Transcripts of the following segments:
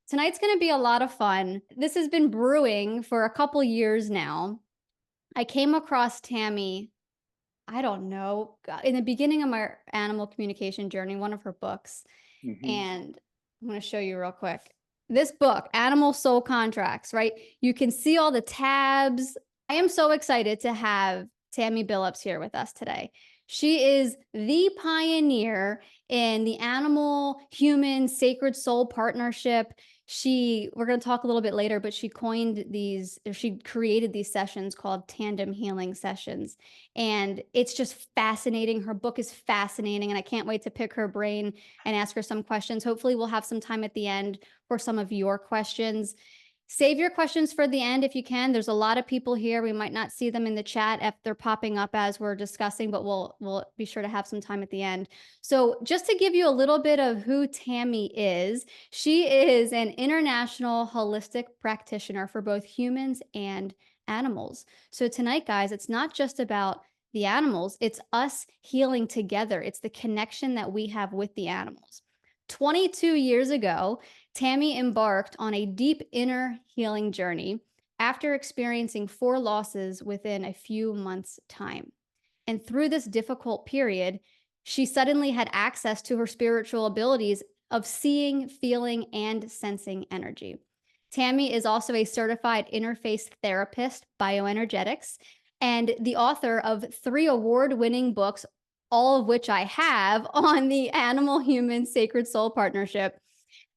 Tonight's going to be a lot of fun. This has been brewing for a couple years now. I came across Tammy, I don't know, in the beginning of my animal communication journey, one of her books. And I'm going to show you real quick. This book, Animal Soul Contracts, right? You can see all the tabs. I am so excited to have Tammy Billups here with us today. She is the pioneer in the animal human sacred soul partnership. We're going to talk a little bit later, but she created these sessions called Tandem Healing sessions. And it's just fascinating. Her book is fascinating, and I can't wait to pick her brain and ask her some questions. Hopefully we'll have some time at the end for some of your questions. Save your questions for the end if you can. There's a lot of people here. We might not see them in the chat if they're popping up as we're discussing, but we'll be sure to have some time at the end. So just to give you a little bit of who Tammy is, she is an international holistic practitioner for both humans and animals. So tonight, guys, it's not just about the animals, it's us healing together. It's the connection that we have with the animals. 22 years ago, Tammy embarked on a deep inner healing journey after experiencing 4 losses within a few months' time. And through this difficult period, she suddenly had access to her spiritual abilities of seeing, feeling, and sensing energy. Tammy is also a certified interface therapist, bioenergetics, and the author of 3 award-winning books, all of which I have on the animal-human sacred soul partnership.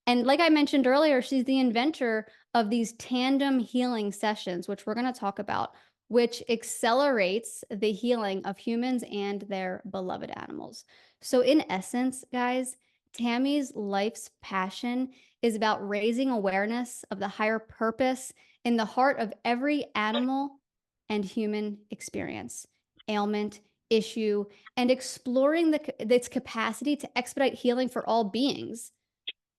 And like I mentioned earlier, she's the inventor of these tandem healing sessions, which we're going to talk about, which accelerates the healing of humans and their beloved animals. So in essence, guys, Tammy's life's passion is about raising awareness of the higher purpose in the heart of every animal and human experience, ailment, issue, and exploring its capacity to expedite healing for all beings.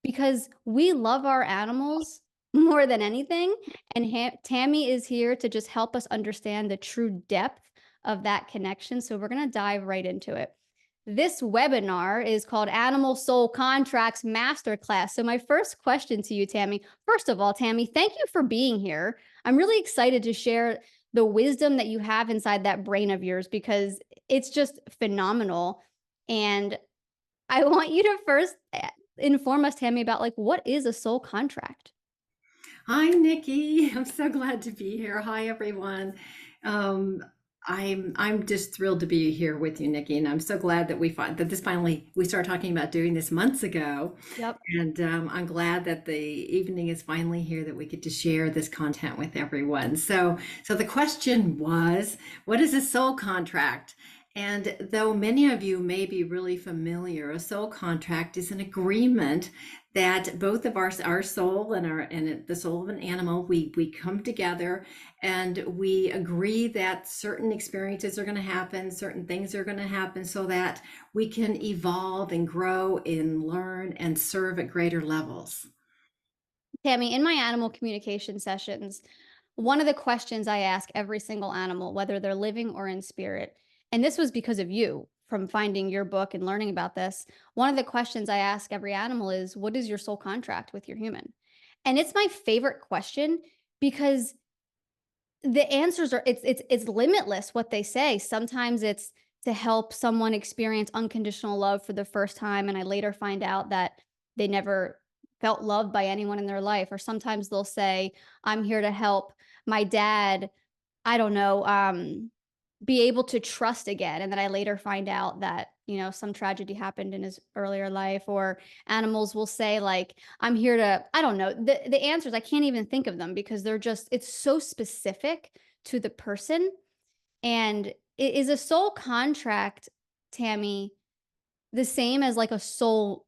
Because we love our animals more than anything. And Tammy is here to just help us understand the true depth of that connection. So we're going to dive right into it. This webinar is called Animal Soul Contracts Masterclass. So my first question to you, Tammy, first of all, Tammy, thank you for being here. I'm really excited to share the wisdom that you have inside that brain of yours, because it's just phenomenal. And I want you to first inform us, Tammy, about what is a soul contract? Hi, Nikki. I'm so glad to be here. Hi, everyone. I'm just thrilled to be here with you, Nikki, and I'm so glad that we started talking about doing this months ago. Yep. And I'm glad that the evening is finally here that we get to share this content with everyone. So the question was, what is a soul contract? And though many of you may be really familiar, a soul contract is an agreement that both of our soul and the soul of an animal, we come together and we agree that certain experiences are going to happen, certain things are going to happen, so that we can evolve and grow and learn and serve at greater levels. Tammy, in my animal communication sessions, one of the questions I ask every single animal, whether they're living or in spirit, and this was because of you, from finding your book and learning about this, one of the questions I ask every animal is, what is your soul contract with your human? And it's my favorite question, because the answers are, it's limitless what they say. Sometimes it's to help someone experience unconditional love for the first time, and I later find out that they never felt loved by anyone in their life. Or sometimes they'll say, I'm here to help my dad, I don't know, be able to trust again. And then I later find out that, some tragedy happened in his earlier life. Or animals will say, I'm here to, I don't know, the answers, I can't even think of them, because it's so specific to the person. And it is a soul contract, Tammy, the same as their soul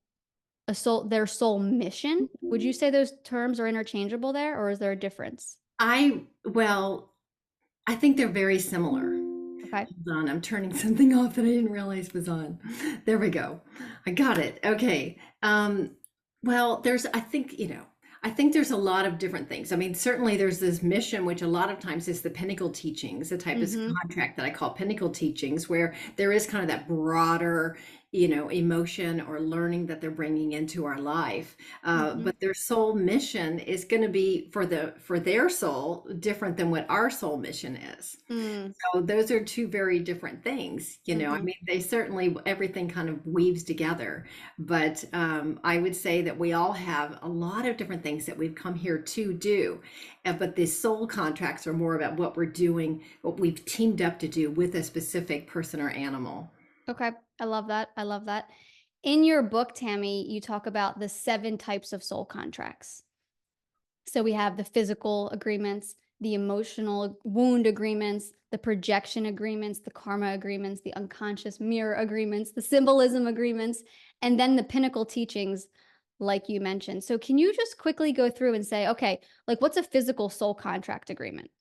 mission? Would you say those terms are interchangeable there, or is there a difference? Well, I think they're very similar. Okay. Hold on, I'm turning something off that I didn't realize was on. There we go. I got it. Okay. Well, I think there's a lot of different things. I mean, certainly there's this mission, which a lot of times is the pinnacle teachings, the type of contract that I call pinnacle teachings, where there is kind of that broader, emotion or learning that they're bringing into our life. Mhm. But their soul mission is going to be for their soul different than what our soul mission is. Mm. So those are two very different things. I Mhm. mean, they certainly, everything kind of weaves together. But I would say that we all have a lot of different things that we've come here to do. But the soul contracts are more about what we're doing, what we've teamed up to do with a specific person or animal. Okay. I love that. I love that. In your book, Tammy, you talk about the 7 types of soul contracts. So we have the physical agreements, the emotional wound agreements, the projection agreements, the karma agreements, the unconscious mirror agreements, the symbolism agreements, and then the pinnacle teachings, like you mentioned. So can you just quickly go through and say, okay, like what's a physical soul contract agreement?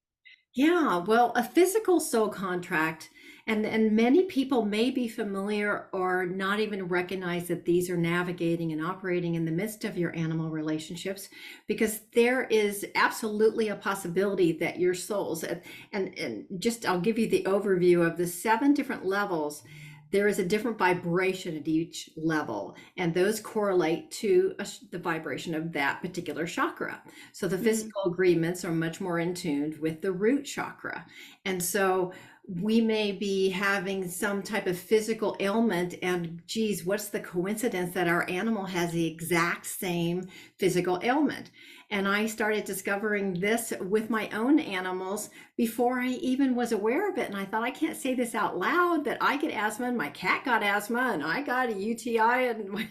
Yeah, well, a physical soul contract, and many people may be familiar or not even recognize that these are navigating and operating in the midst of your animal relationships, because there is absolutely a possibility that your souls, and just I'll give you the overview of the 7 different levels. There is a different vibration at each level, and those correlate to the vibration of that particular chakra. So the Mm, physical agreements are much more in tune with the root chakra. And so we may be having some type of physical ailment, and geez, what's the coincidence that our animal has the exact same physical ailment? And I started discovering this with my own animals before I even was aware of it. And I thought, I can't say this out loud, that I get asthma and my cat got asthma and I got a UTI and my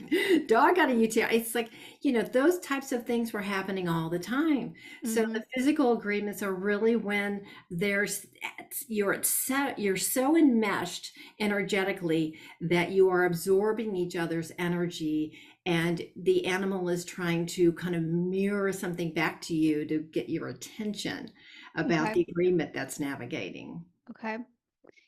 dog got a UTI. It's like, those types of things were happening all the time. So mhm. the physical agreements are really when there's you're so enmeshed energetically that you are absorbing each other's energy, and the animal is trying to kind of mirror something back to you to get your attention about Okay. the agreement that's navigating. Okay.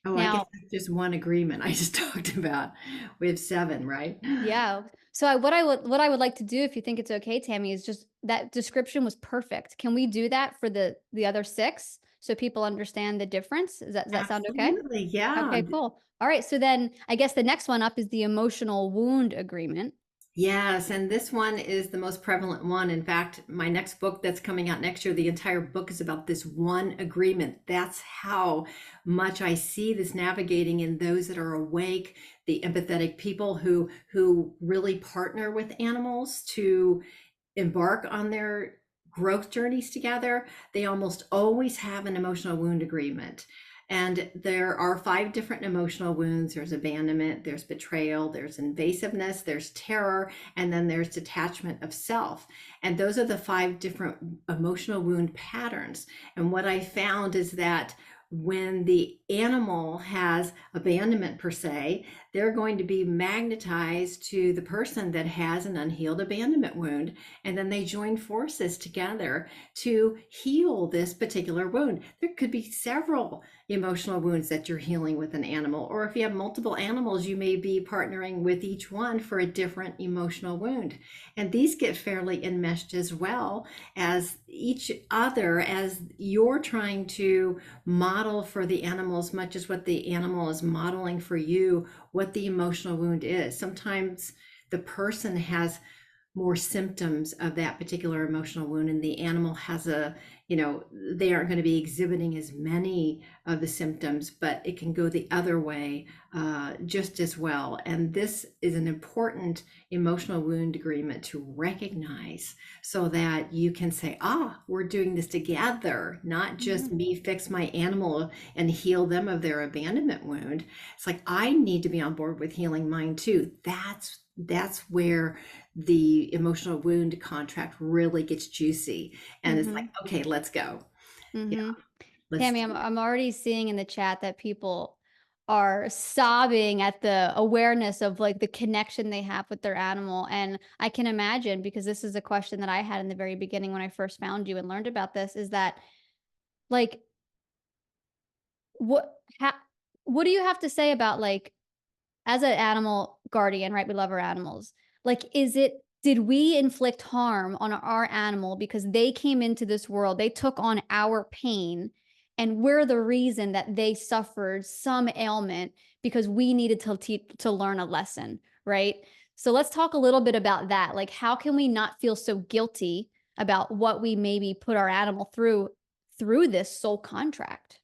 Oh, I guess Now, that's just one agreement I just talked about. We have 7, right? yeah. So what I would like to do, if you think it's okay, Tammy, is just that description was perfect. Can we do that for the other 6 so people understand the difference? Does that sound okay? Absolutely. Yeah. Okay, cool. All right. So then I guess the next one up is the emotional wound agreement. Yes, and this one is the most prevalent one. In fact, my next book that's coming out next year, the entire book is about this one agreement. That's how much I see this navigating in those that are awake, the empathetic people who really partner with animals to embark on their growth journeys together. They almost always have an emotional wound agreement. And there are 5 different emotional wounds. There's abandonment, there's betrayal, there's invasiveness, there's terror, and then there's detachment of self. And those are the 5 different emotional wound patterns. And what I found is that when the animal has abandonment per se, they're going to be magnetized to the person that has an unhealed abandonment wound. And then they join forces together to heal this particular wound. There could be several emotional wounds that you're healing with an animal, or if you have multiple animals, you may be partnering with each one for a different emotional wound. And these get fairly enmeshed as well as each other, as you're trying to model for the animal as much as what the animal is modeling for you, what the emotional wound is. Sometimes the person has more symptoms of that particular emotional wound, and the animal has they aren't going to be exhibiting as many of the symptoms, but it can go the other way just as well. And this is an important emotional wound agreement to recognize, so that you can say, we're doing this together, not just Mhm. me fix my animal and heal them of their abandonment wound. It's like, I need to be on board with healing mine too. That's where the emotional wound contract really gets juicy. And it's like, Mhm. okay, let's go. Yeah, Mhm. let's Tammy, do I'm already seeing in the chat that people are sobbing at the awareness of like the connection they have with their animal. And I can imagine, because this is a question that I had in the very beginning when I first found you and learned about this, is that like what ha- what do you have to say about like, as an animal guardian, right? We love our animals. Like, did we inflict harm on our animal because they came into this world, they took on our pain, and we're the reason that they suffered some ailment because we needed to learn a lesson, right? So let's talk a little bit about that. Like, how can we not feel so guilty about what we maybe put our animal through this soul contract?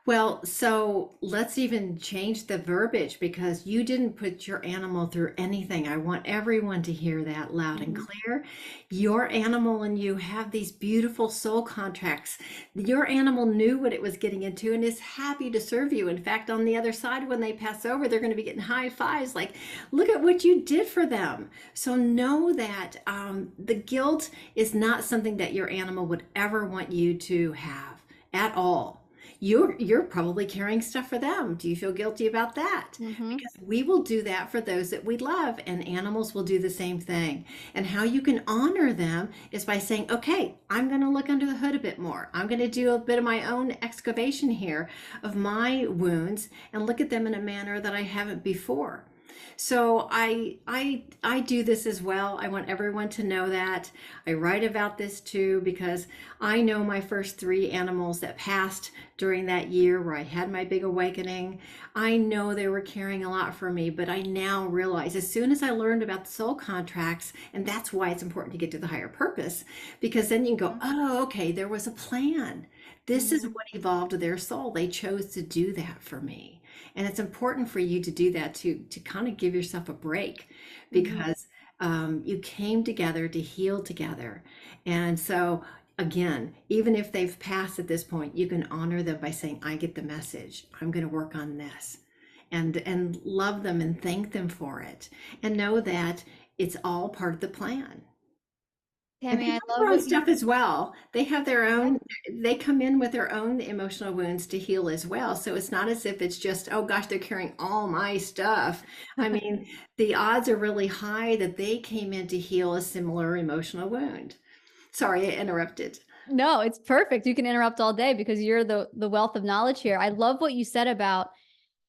Well, so let's even change the verbiage because you didn't put your animal through anything. I want everyone to hear that loud and Mhm. clear. Your animal and you have these beautiful soul contracts. Your animal knew what it was getting into and is happy to serve you. In fact, on the other side, when they pass over, they're going to be getting high fives like, look at what you did for them. So know that the guilt is not something that your animal would ever want you to have at all. You're probably carrying stuff for them. Do you feel guilty about that? Mhm. Because we will do that for those that we love, and animals will do the same thing. And how you can honor them is by saying, okay, I'm going to look under the hood a bit more. I'm going to do a bit of my own excavation here of my wounds and look at them in a manner that I haven't before. So I do this as well. I want everyone to know that. I write about this too because I know my first three animals that passed during that year where I had my big awakening. I know they were caring a lot for me, but I now realize as soon as I learned about the soul contracts, and that's why it's important to get to the higher purpose, because then you go, Mhm. oh, okay, there was a plan. This is Mhm. what evolved their soul. They chose to do that for me. And it's important for you to do that to kind of give yourself a break Mhm. because you came together to heal together. And so again, even if they've passed at this point, you can honor them by saying, I get the message. I'm going to work on this. And love them and thank them for it. And know that it's all part of the plan. And they Tammy, have I their love own what you stuff as well. They have their Yeah. own, they come in with their own emotional wounds to heal as well. So it's not as if it's just, oh gosh, they're carrying all my stuff. I mean, the odds are really high that they came in to heal a similar emotional wound. Sorry, I interrupted. No, it's perfect. You can interrupt all day because you're the wealth of knowledge here. I love what you said about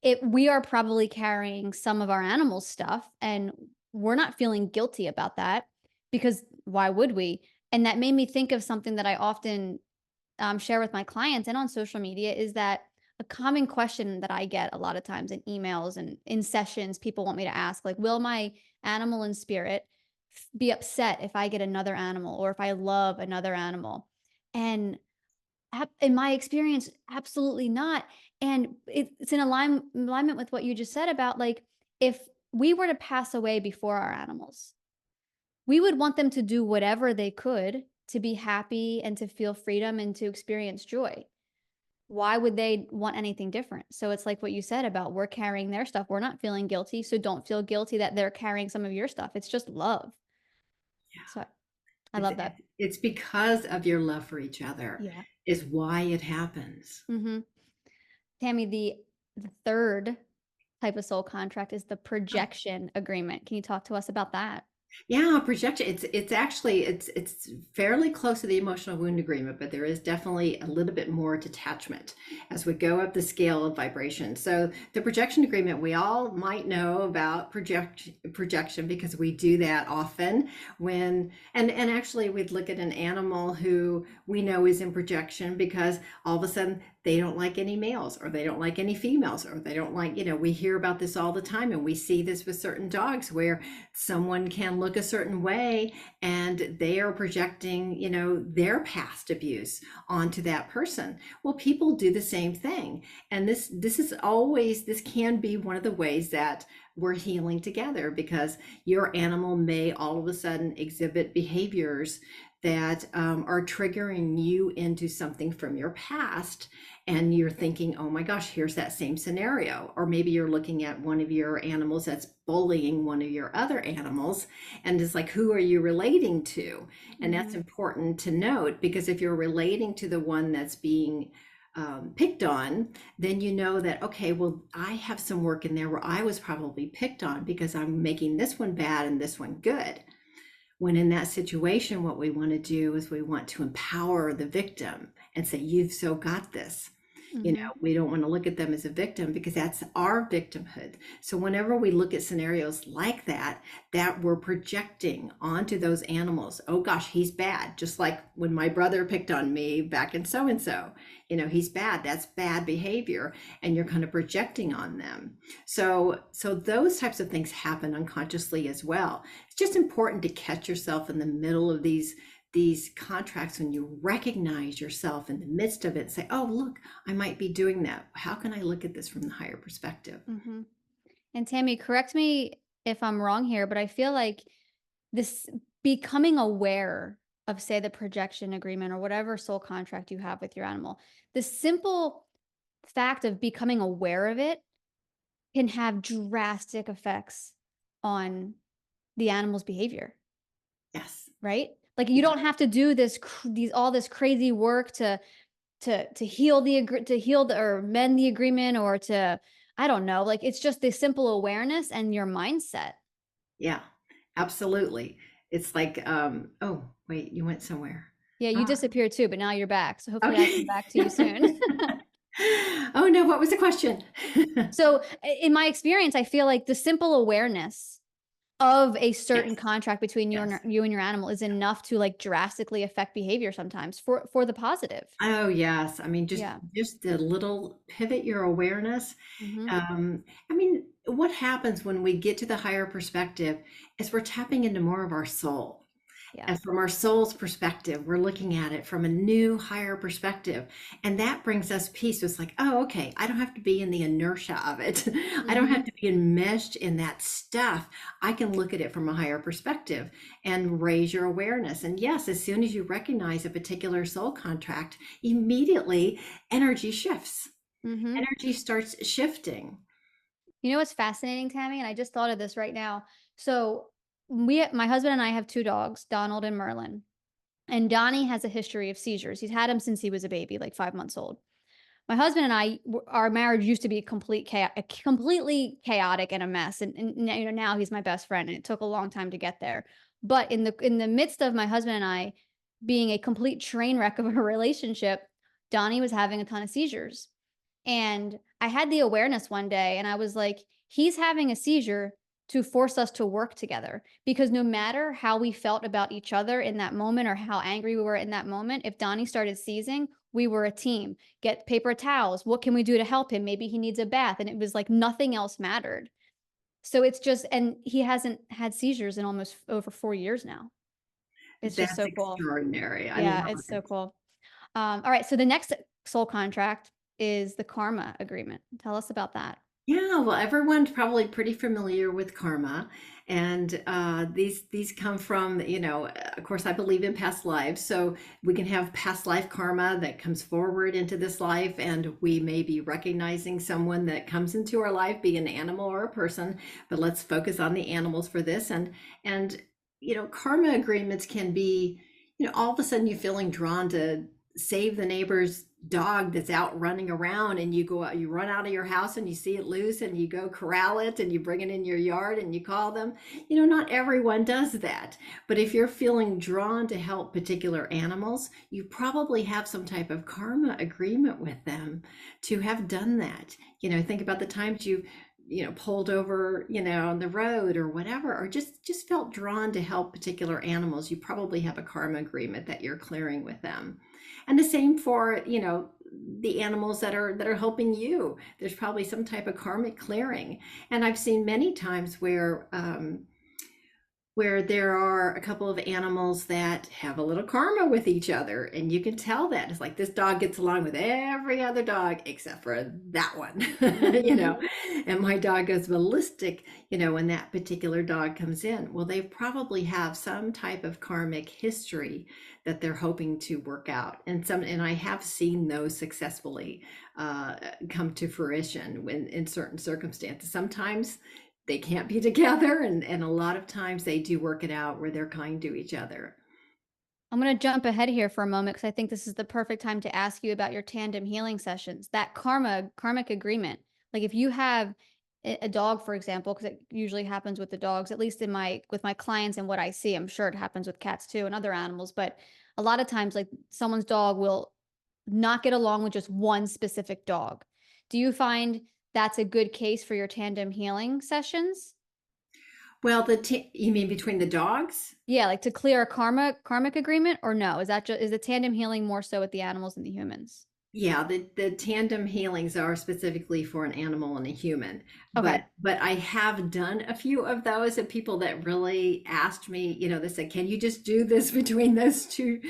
it. We are probably carrying some of our animal stuff, and we're not feeling guilty about that because why would we? And that made me think of something that I often share with my clients and on social media is that a common question that I get a lot of times in emails and in sessions, people want me to ask, like, will my animal and spirit be upset if I get another animal or if I love another animal? And in my experience, absolutely not. And it's in alignment with what you just said about like, if we were to pass away before our animals, we would want them to do whatever they could to be happy and to feel freedom and to experience joy. Why would they want anything different? So it's like what you said about we're carrying their stuff. We're not feeling guilty. So don't feel guilty that they're carrying some of your stuff. It's just love. So I It's, love that. it's, it's because of your love for each other Yeah. is why it happens. Hmm. Tammy, the third type of soul contract is the projection agreement. Can you talk to us about that? Yeah, projection. It's actually it's fairly close to the emotional wound agreement, but there is definitely a little bit more detachment as we go up the scale of vibration. So the projection agreement, we all might know about projection because we do that often when and actually we'd look at an animal who we know is in projection because all of a sudden they don't like any males or they don't like any females or they don't like, we hear about this all the time and we see this with certain dogs where someone can look a certain way and they are projecting, their past abuse onto that person. Well, people do the same thing. And this can be one of the ways that we're healing together because your animal may all of a sudden exhibit behaviors that are triggering you into something from your past and you're thinking, oh my gosh, here's that same scenario. Or maybe you're looking at one of your animals that's bullying one of your other animals and it's like, who are you relating to? And that's Hmm. important to note because if you're relating to the one that's being picked on, then you know that, okay, well, I have some work in there where I was probably picked on because I'm making this one bad and this one good. When in that situation, what we want to do is we want to empower the victim and say, you've so got this. Mm-hmm. We don't want to look at them as a victim because that's our victimhood. So whenever we look at scenarios like that, that we're projecting onto those animals, oh gosh, he's bad. Just like when my brother picked on me back in so and so, he's bad. That's bad behavior. And you're kind of projecting on them. So those types of things happen unconsciously as well. It's just important to catch yourself in the middle of these contracts when you recognize yourself in the midst of it and say, oh, look, I might be doing that. How can I look at this from the higher perspective? Mm-hmm. And Tammy, correct me if I'm wrong here, but I feel like this becoming aware of, say, the projection agreement or whatever soul contract you have with your animal, the simple fact of becoming aware of it can have drastic effects on the animal's behavior, Yes. right? Like you Yeah. don't have to do all this crazy work to heal or mend the agreement, or to, I don't know, like it's just the simple awareness and your mindset. Yeah, absolutely. It's like, oh, wait, you went somewhere. Yeah, you Ah, disappeared too, but now you're back. So hopefully I come okay. back to you soon. Oh no, what was the question? So in my experience, I feel like the simple awareness of a certain Yes, contract between yes. you and your animal is enough to like drastically affect behavior sometimes for the positive. Oh yes. I mean, just Yeah. just a little pivot your awareness. Mm-hmm. I mean, what happens when we get to the higher perspective is we're tapping into more of our soul. Yeah. And from our soul's perspective, we're looking at it from a new, higher perspective. And that brings us peace. It's like, oh, okay, I don't have to be in the inertia of it. I don't Mm-hmm. have to be enmeshed in that stuff. I can look at it from a higher perspective and raise your awareness. And yes, as soon as you recognize a particular soul contract, immediately energy shifts. Mm-hmm. Energy starts shifting. You know what's fascinating, Tammy? And I just thought of this right now. So my husband and I have two dogs, Donald and Merlin. And Donnie has a history of seizures. He's had them since he was a baby, like 5 months old. My husband and I, our marriage used to be completely chaotic and a mess. And now he's my best friend, and it took a long time to get there. But in the midst of my husband and I being a complete train wreck of a relationship, Donnie was having a ton of seizures. And I had the awareness one day, and I was like, he's having a seizure to force us to work together. Because no matter how we felt about each other in that moment or how angry we were in that moment, if Donnie started seizing, we were a team. Get paper towels. What can we do to help him? Maybe he needs a bath. And it was like nothing else mattered. So it's just, and he hasn't had seizures in almost over 4 years now. It's just That's so cool. extraordinary. I Yeah, love it's so it. cool. All right. So the next soul contract is the karma agreement. Tell us about that. Yeah, well, everyone's probably pretty familiar with karma, and these come from, of course, I believe in past lives, so we can have past life karma that comes forward into this life, and we may be recognizing someone that comes into our life, be an animal or a person, but let's focus on the animals for this, and karma agreements can be, all of a sudden you're feeling drawn to save the neighbor's dog that's out running around, and you go out, you run out of your house and you see it loose and you go corral it and you bring it in your yard and you call them. Not everyone does that, but if you're feeling drawn to help particular animals, you probably have some type of karma agreement with them to have done that. Think about the times you pulled over on the road or whatever, or just felt drawn to help particular animals. You probably have a karma agreement that you're clearing with them. And the same for the animals that are helping you. There's probably some type of karmic clearing. And I've seen many times where there are a couple of animals that have a little karma with each other, and you can tell that it's like this dog gets along with every other dog except for that one. Mm-hmm. And my dog goes ballistic when that particular dog comes in. Well, they probably have some type of karmic history that they're hoping to work out, and I have seen those successfully come to fruition when in certain circumstances. Sometimes they can't be together, and a lot of times they do work it out where they're kind to each other. I'm going to jump ahead here for a moment because I think this is the perfect time to ask you about your tandem healing sessions. That karmic agreement. Like if you have a dog, for example, because it usually happens with the dogs, at least with my clients and what I see. I'm sure it happens with cats too and other animals, but a lot of times like someone's dog will not get along with just one specific dog. Do you find that's a good case for your tandem healing sessions? Well, you mean between the dogs? Yeah, like to clear a karmic agreement, or no? Is that just is the tandem healing more so with the animals and the humans? Yeah, the tandem healings are specifically for an animal and a human. Okay. But I have done a few of those of people that really asked me, they said, "Can you just do this between those two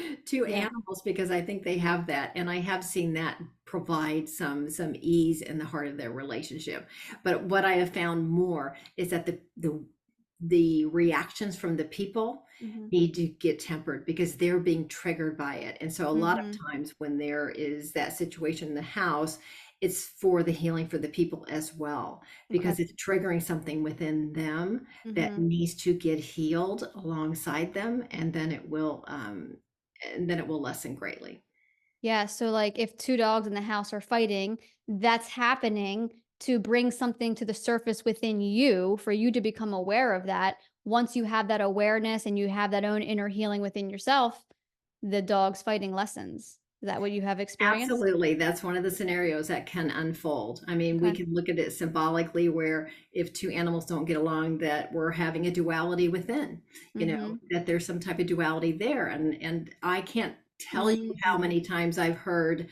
Yeah. animals?" Because I think they have that, and I have seen that provide some ease in the heart of their relationship. But what I have found more is that the reactions from the people Mhm. need to get tempered because they're being triggered by it. And so a lot of Mhm. times when there is that situation in the house, it's for the healing for the people as well, Okay. because it's triggering something within them that Mhm. needs to get healed alongside them, and then it will lessen greatly. Yeah, so, like, if 2 dogs in the house are fighting, that's happening to bring something to the surface within you for you to become aware of that. Once you have that awareness and you have that own inner healing within yourself, the dog's fighting lessens. Is that what you have experienced? Absolutely, that's one of the scenarios that can unfold. I mean, we Okay. can look at it symbolically where if two animals don't get along, that we're having a duality within, Mhm. that there's some type of duality there. And I can't tell you how Mm. many times I've heard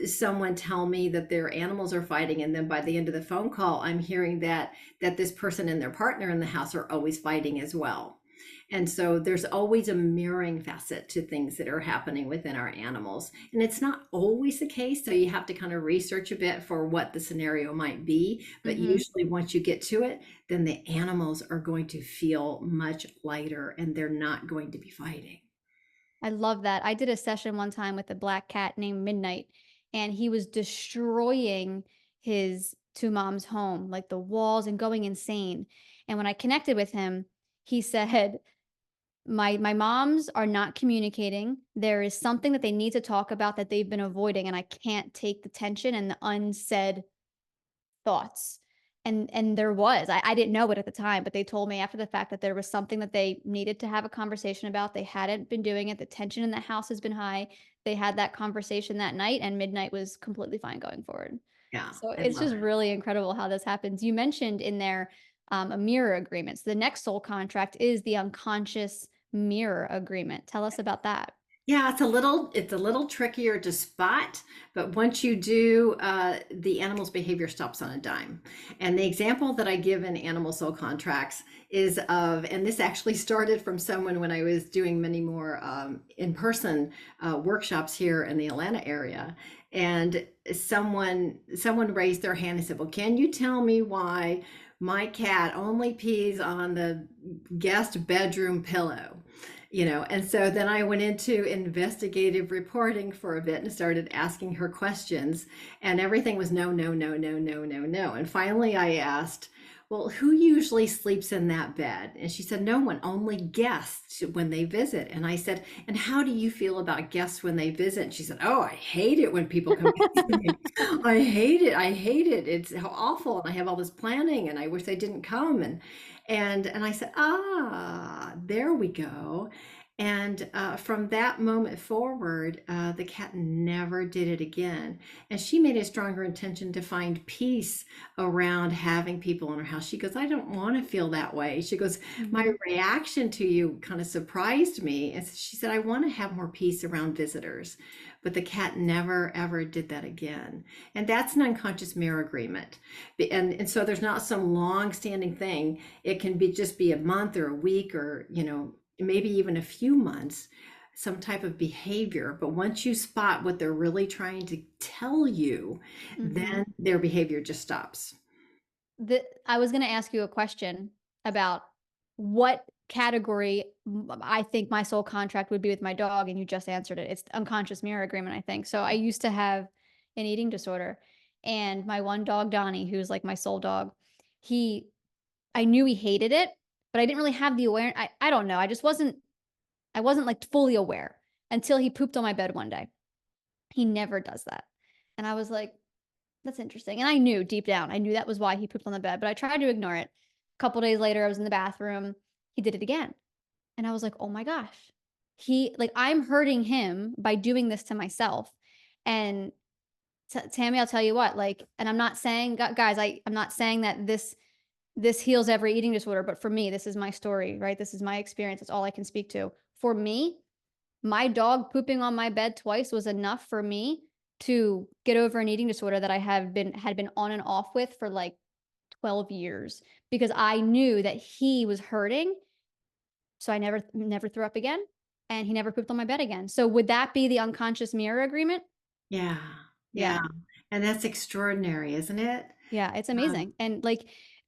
someone tell me that their animals are fighting, and then by the end of the phone call, I'm hearing that this person and their partner in the house are always fighting as well. And so there's always a mirroring facet to things that are happening within our animals. And it's not always the case. So you have to kind of research a bit for what the scenario might be. But Mhm. usually, once you get to it, then the animals are going to feel much lighter and they're not going to be fighting. I love that. I did a session one time with a black cat named Midnight, and he was destroying his 2 mom's home, like the walls and going insane. And when I connected with him, he said, my moms are not communicating. There is something that they need to talk about that they've been avoiding, and I can't take the tension and the unsaid thoughts. And there was. I didn't know it at the time, but they told me after the fact that there was something that they needed to have a conversation about. They hadn't been doing it. The tension in the house has been high. They had that conversation that night, and midnight was completely fine going forward. Yeah, So I it's love just it. really incredible how this happens. You mentioned in there a mirror agreement. So the next soul contract is the unconscious mirror agreement. Tell us about that. Yeah, it's a little trickier to spot, but once you do, the animal's behavior stops on a dime. And the example that I give in animal soul contracts is and this actually started from someone when I was doing many more in-person workshops here in the Atlanta area. And someone raised their hand and said, "Well, can you tell me why my cat only pees on the guest bedroom pillow?" And so then I went into investigative reporting for a bit and started asking her questions, and everything was no, no, no, no, no, no, no. And finally I asked, "Well, who usually sleeps in that bed?" And she said, "No one, only guests when they visit." And I said, "And how do you feel about guests when they visit?" And she said, "Oh, I hate it when people come visit me. I hate it. I hate it. It's awful. And I have all this planning and I wish they didn't come." And I said, there we go. And from that moment forward, the cat never did it again. And she made a stronger intention to find peace around having people in her house. She goes, "I don't want to feel that way." She goes, "My Mhm. reaction to you kind of surprised me." And she said, "I want to have more peace around visitors." But the cat never, ever did that again. And that's an unconscious mirror agreement. And so there's not some long standing thing. It can just be a month or a week or, maybe even a few months, some type of behavior. But once you spot what they're really trying to tell you, then Mhm. their behavior just stops. I was gonna ask you a question about what category I think my soul contract would be with my dog, and you just answered it. It's the unconscious mirror agreement, I think. So I used to have an eating disorder, and my one dog, Donnie, who's like my soul dog, he I knew he hated it, but I didn't really have the awareness. I don't know. I wasn't like fully aware until he pooped on my bed one day. He never does that. And I was like, that's interesting, and I knew deep down, I knew that was why he pooped on the bed, but I tried to ignore it. A couple days later, I was in the bathroom, he did it again, and I was like, "Oh my gosh." I'm hurting him by doing this to myself. And Tammy, I'll tell you what, and I'm not saying, guys, I'm not saying that this heals every eating disorder, but for me, this is my story, right? This is my experience. It's all I can speak to. For me, my dog pooping on my bed twice was enough for me to get over an eating disorder that I had been on and off with for like 12 years, because I knew that he was hurting, so I never threw up again, and he never pooped on my bed again. So would that be the unconscious mirror agreement? Yeah. Yeah. Yeah. And that's extraordinary, isn't it? Yeah, it's Um, amazing. And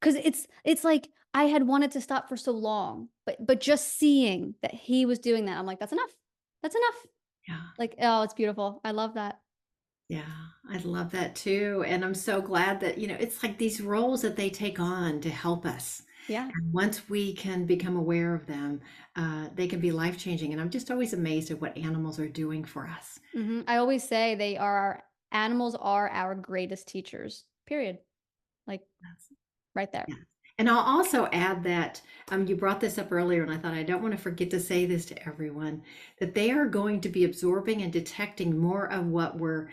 cuz it's like I had wanted to stop for so long, but just seeing that he was doing that, I'm like, that's enough. That's enough. yeah. Like, oh, it's beautiful. I love that. Yeah, I love that too. And I'm so glad that, it's like these roles that they take on to help us. Yeah. And once we can become aware of them, they can be life-changing. And I'm just always amazed at what animals are doing for us. I always say animals are our greatest teachers. Period. Like right there. Yeah. And I'll also add that you brought this up earlier, and I thought I don't want to forget to say this to everyone, that they are going to be absorbing and detecting more of what we're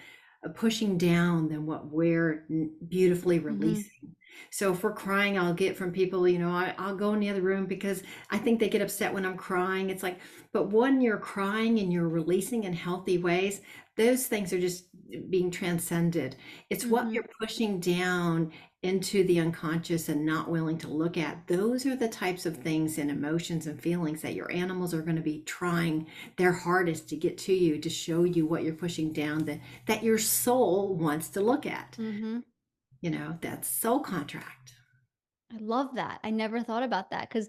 pushing down than what we're beautifully Mhm. releasing. So if we're crying, I'll get from people, I'll go in the other room because I think they get upset when I'm crying. It's like, but when you're crying and you're releasing in healthy ways, those things are just being transcended. It's what Mhm. you're pushing down into the unconscious and not willing to look at. Those are the types of things and emotions and feelings that your animals are going to be trying their hardest to get to you, to show you what you're pushing down, that your soul wants to look at. Mhm. That's soul contract. I love that. I never thought about that, cuz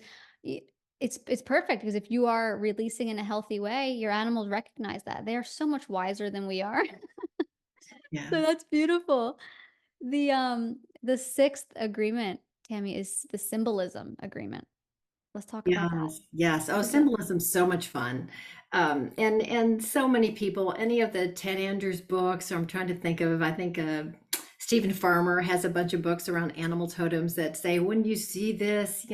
it's perfect, because if you are releasing in a healthy way, your animals recognize that. They are so much wiser than we are. So Yes. that's beautiful. The sixth agreement, Tammy, is the symbolism agreement. Let's talk about that. Yes, yes. Oh, What is it? symbolism's so much fun. And so many people, any of the Ted Andrews books, I'm trying to think of, I think Stephen Farmer has a bunch of books around animal totems that say, when you see this,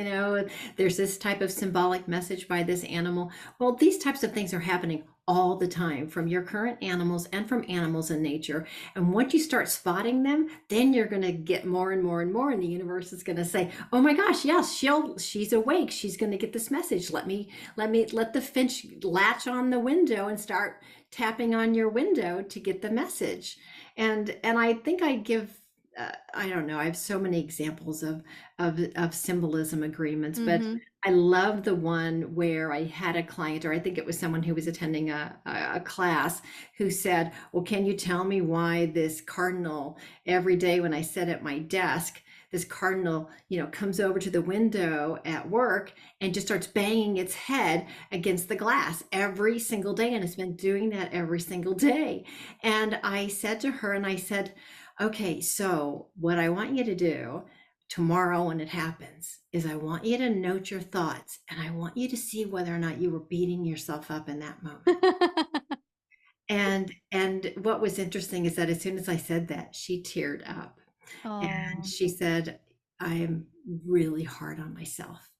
there's this type of symbolic message by this animal. Well, these types of things are happening all the time from your current animals and from animals in nature. And once you start spotting them, then you're going to get more and more and more. And the universe is going to say, oh my gosh, yes, she's awake. She's going to get this message. Let the finch latch on the window and start tapping on your window to get the message. And I think I give I don't know. I have so many examples of symbolism agreements, but Mhm. I love the one where I had a client, or I think it was someone who was attending a class, who said, well, can you tell me why this cardinal, every day when I sit at my desk, this cardinal, comes over to the window at work and just starts banging its head against the glass every single day. And it's been doing that every single day. And I said to her, and I said, okay, so what I want you to do tomorrow when it happens is I want you to note your thoughts, and I want you to see whether or not you were beating yourself up in that moment. And what was interesting is that as soon as I said that, she teared up and Oh. she said, I am really hard on myself.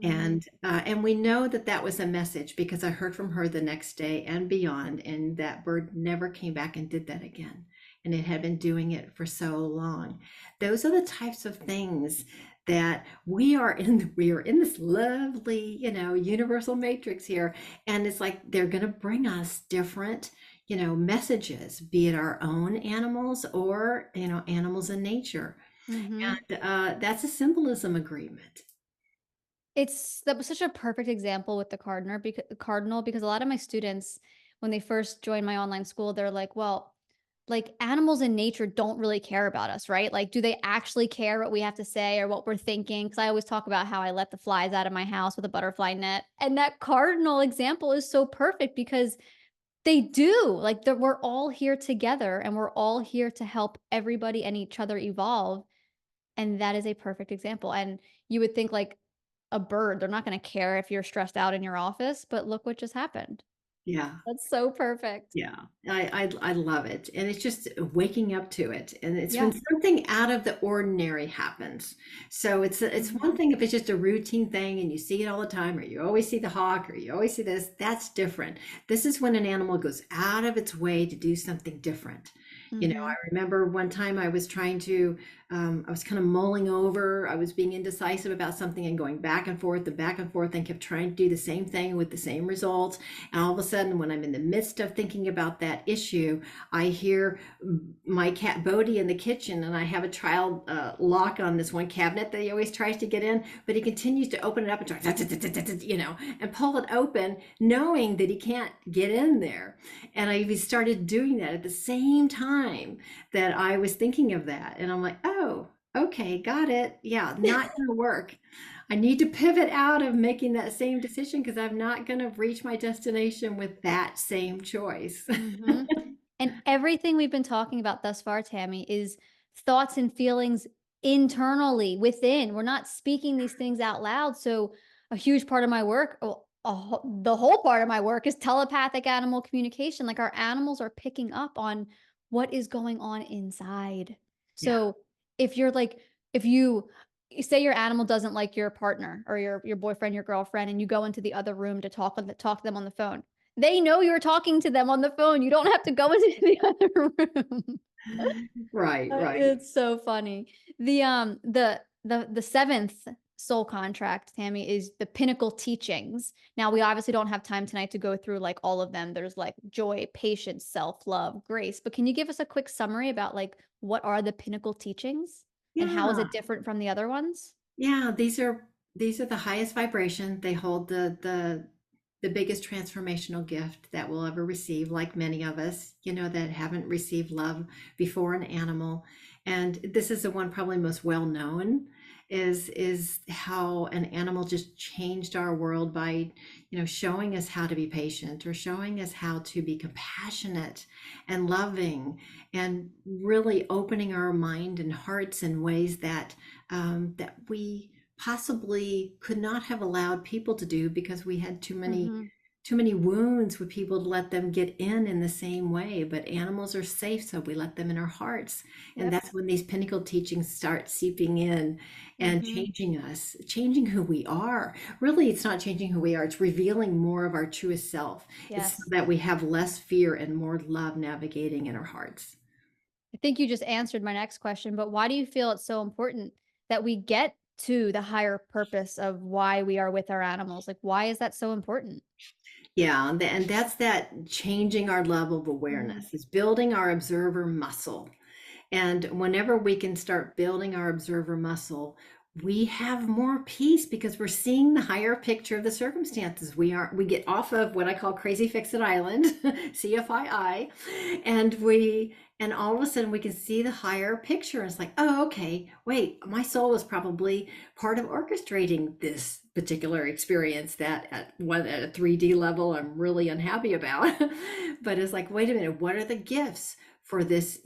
Mhm. And we know that that was a message because I heard from her the next day and beyond, and that bird never came back and did that again. And it had been doing it for so long. Those are the types of things that we are in this lovely, universal matrix here. And it's like they're going to bring us different, messages, be it our own animals or, animals in nature. Mhm. And that's a symbolism agreement. That was such a perfect example with the cardinal, because a lot of my students, when they first joined my online school, they're like, well, like, animals in nature don't really care about us, right? Like, do they actually care what we have to say or what we're thinking? Because I always talk about how I let the flies out of my house with a butterfly net. And that cardinal example is so perfect, because they do. Like, we're all here together, and we're all here to help everybody and each other evolve. And that is a perfect example. And you would think, like, a bird, they're not going to care if you're stressed out in your office, but look what just happened. Yeah. That's so perfect. Yeah, I love it, and it's just waking up to it, and it's when Yeah. something out of the ordinary happens. So it's one Mhm. thing if it's just a routine thing and you see it all the time, or you always see the hawk, or you always see this. That's different. This is when an animal goes out of its way to do something different. I Mhm. remember one time I was trying to, I was kind of mulling over, I was being indecisive about something and going back and forth, and kept trying to do the same thing with the same results. And all of a sudden, when I'm in the midst of thinking about that issue, I hear my cat Bodie in the kitchen, and I have a child lock on this one cabinet that he always tries to get in, but he continues to open it up and try, and pull it open, knowing that he can't get in there. And I started doing that at the same time that I was thinking of that. And I'm like, oh, okay, got it. Yeah, not going to work. I need to pivot out of making that same decision because I'm not going to reach my destination with that same choice. Mhm. And everything we've been talking about thus far, Tammy, is thoughts and feelings internally within. We're not speaking these things out loud. So a huge part of my work, well, the whole part of my work is telepathic animal communication. Like our animals are picking up on what is going on inside. Yeah. So if you're like, if you say your animal doesn't like your partner or your boyfriend, your girlfriend, and you go into the other room to talk to them on the phone, they know you're talking to them on the phone. You don't have to go into the other room. Right, right. It's so funny. The seventh soul contract, Tammy, is the pinnacle teachings. Now, we obviously don't have time tonight to go through like all of them. There's like joy, patience, self-love, grace. But can you give us a quick summary about like what are the pinnacle teachings and how is Yeah. it different from the other ones? Yeah, these are the highest vibration. They hold the biggest transformational gift that we'll ever receive, like many of us, that haven't received love before an animal. And this is the one probably most well known is how an animal just changed our world by, showing us how to be patient or showing us how to be compassionate and loving and really opening our mind and hearts in ways that we possibly could not have allowed people to do because we had Mm-hmm. too many wounds with people to let them get in the same way. But animals are safe, so we let them in our hearts. And Yep. that's when these pinnacle teachings start seeping in and Mm-hmm. changing us, changing who we are. Really, it's not changing who we are, it's revealing more of our truest self. It's so Yes. that we have less fear and more love navigating in our hearts. I think you just answered my next question, but why do you feel it's so important that we get to the higher purpose of why we are with our animals? Like, why is that so important? Yeah, and that's that changing our level of Mhm. awareness, is building our observer muscle. And whenever we can start building our observer muscle, we have more peace because we're seeing the higher picture of the circumstances. We get off of what I call crazy fix it island, CFII, and all of a sudden we can see the higher picture. It's like, oh, okay, wait, my soul is probably part of orchestrating this particular experience that at a 3D level I'm really unhappy about. But it's like, wait a minute, what are the gifts for this,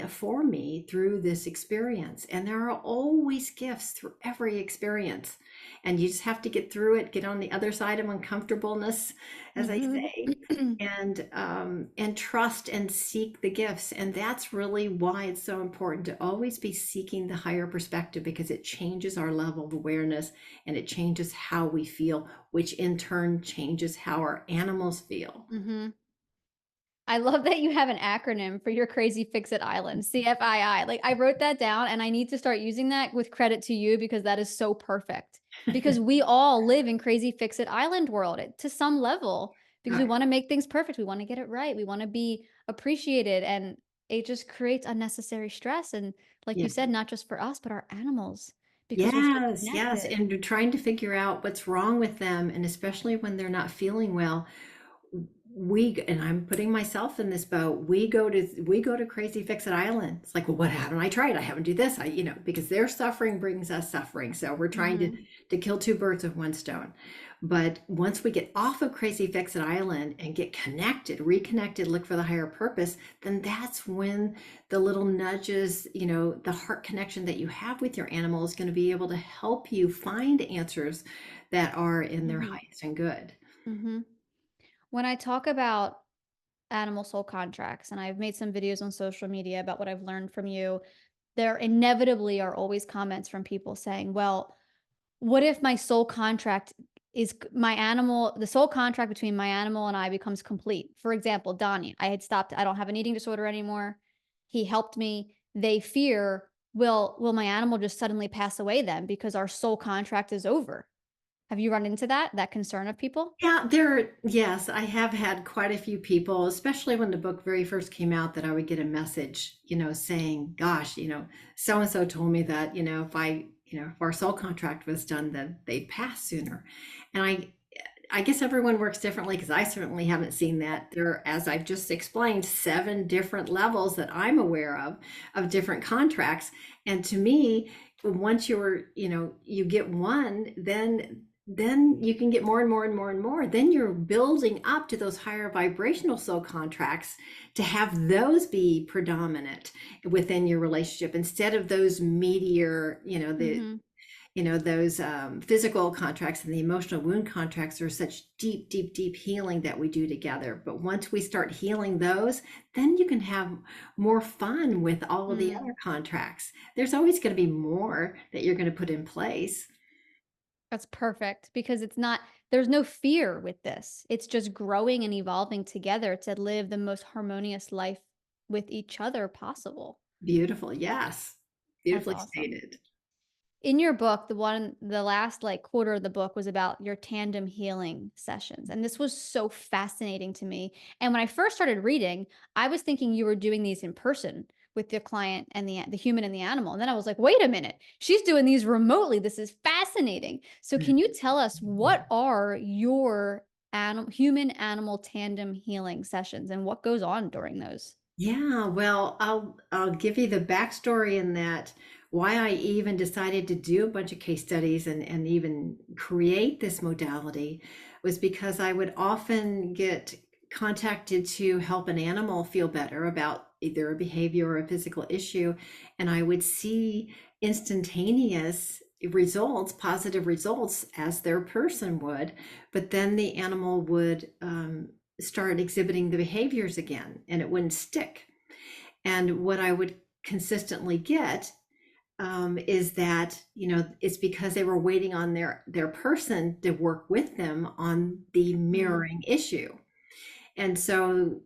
for me through this experience? And there are always gifts through every experience. And you just have to get through it, get on the other side of uncomfortableness, as I Mhm. say, and trust and seek the gifts. And that's really why it's so important to always be seeking the higher perspective, because it changes our level of awareness and it changes how we feel, which in turn changes how our animals feel. Mhm. I love that you have an acronym for your crazy fix it island, CFII. Like I wrote that down and I need to start using that with credit to you because that is so perfect. Because we all live in crazy fix it island world to some level because we Right. want to make things perfect. We want to get it right. We want to be appreciated and it just creates unnecessary stress and like Yeah. you said not just for us but our animals because we're so Yes, yes. connected. And trying to figure out what's wrong with them. And especially when they're not feeling well, and I'm putting myself in this boat, we go to crazy fix it island. It's like, well, what haven't I tried? I haven't do this. Because their suffering brings us suffering. So we're trying to Mhm. to kill two birds with one stone. But once we get off of crazy fix it island and get connected, reconnected, look for the higher purpose, then that's when the little nudges, the heart connection that you have with your animal is going to be able to help you find answers that are in their Mhm. highest and good. Mhm. When I talk about animal soul contracts, and I've made some videos on social media about what I've learned from you, there inevitably are always comments from people saying, well, what if my soul contract is my animal, the soul contract between my animal and I becomes complete? For example, Donnie, I had stopped, I don't have an eating disorder anymore. He helped me. They fear, will my animal just suddenly pass away then because our soul contract is over? Have you run into that concern of people? Yeah, yes, I have had quite a few people, especially when the book very first came out, that I would get a message, saying, gosh, so and so told me that, if our soul contract was done, then they'd pass sooner. And I guess everyone works differently because I certainly haven't seen that. There, as I've just explained, 7 different levels that I'm aware of different contracts. And to me, once you get one, then you can get more and more and more and more. Then you're building up to those higher vibrational soul contracts to have those be predominant within your relationship instead of those meteor, Mhm. those physical contracts and the emotional wound contracts are such deep, deep, deep healing that we do together. But once we start healing those, then you can have more fun with all of the Mm. other contracts. There's always going to be more that you're going to put in place. That's perfect because there's no fear with this. It's just growing and evolving together to live the most harmonious life with each other possible. Beautiful. Yes. That's Beautifully awesome. stated. In your book, the last like quarter of the book was about your tandem healing sessions. And this was so fascinating to me. And when I first started reading, I was thinking you were doing these in person with the client and the human and the animal. And then I was like, wait a minute, she's doing these remotely. This is fascinating. So can you tell us what are your human animal tandem healing sessions and what goes on during those? Yeah, well, I'll give you the backstory in that why I even decided to do a bunch of case studies and even create this modality was because I would often get contacted to help an animal feel better about either a behavior or a physical issue, and I would see instantaneous results, positive results, as their person would, but then the animal would start exhibiting the behaviors again and it wouldn't stick. And what I would consistently get is that it's because they were waiting on their person to work with them on the Mm, mirroring issue. And so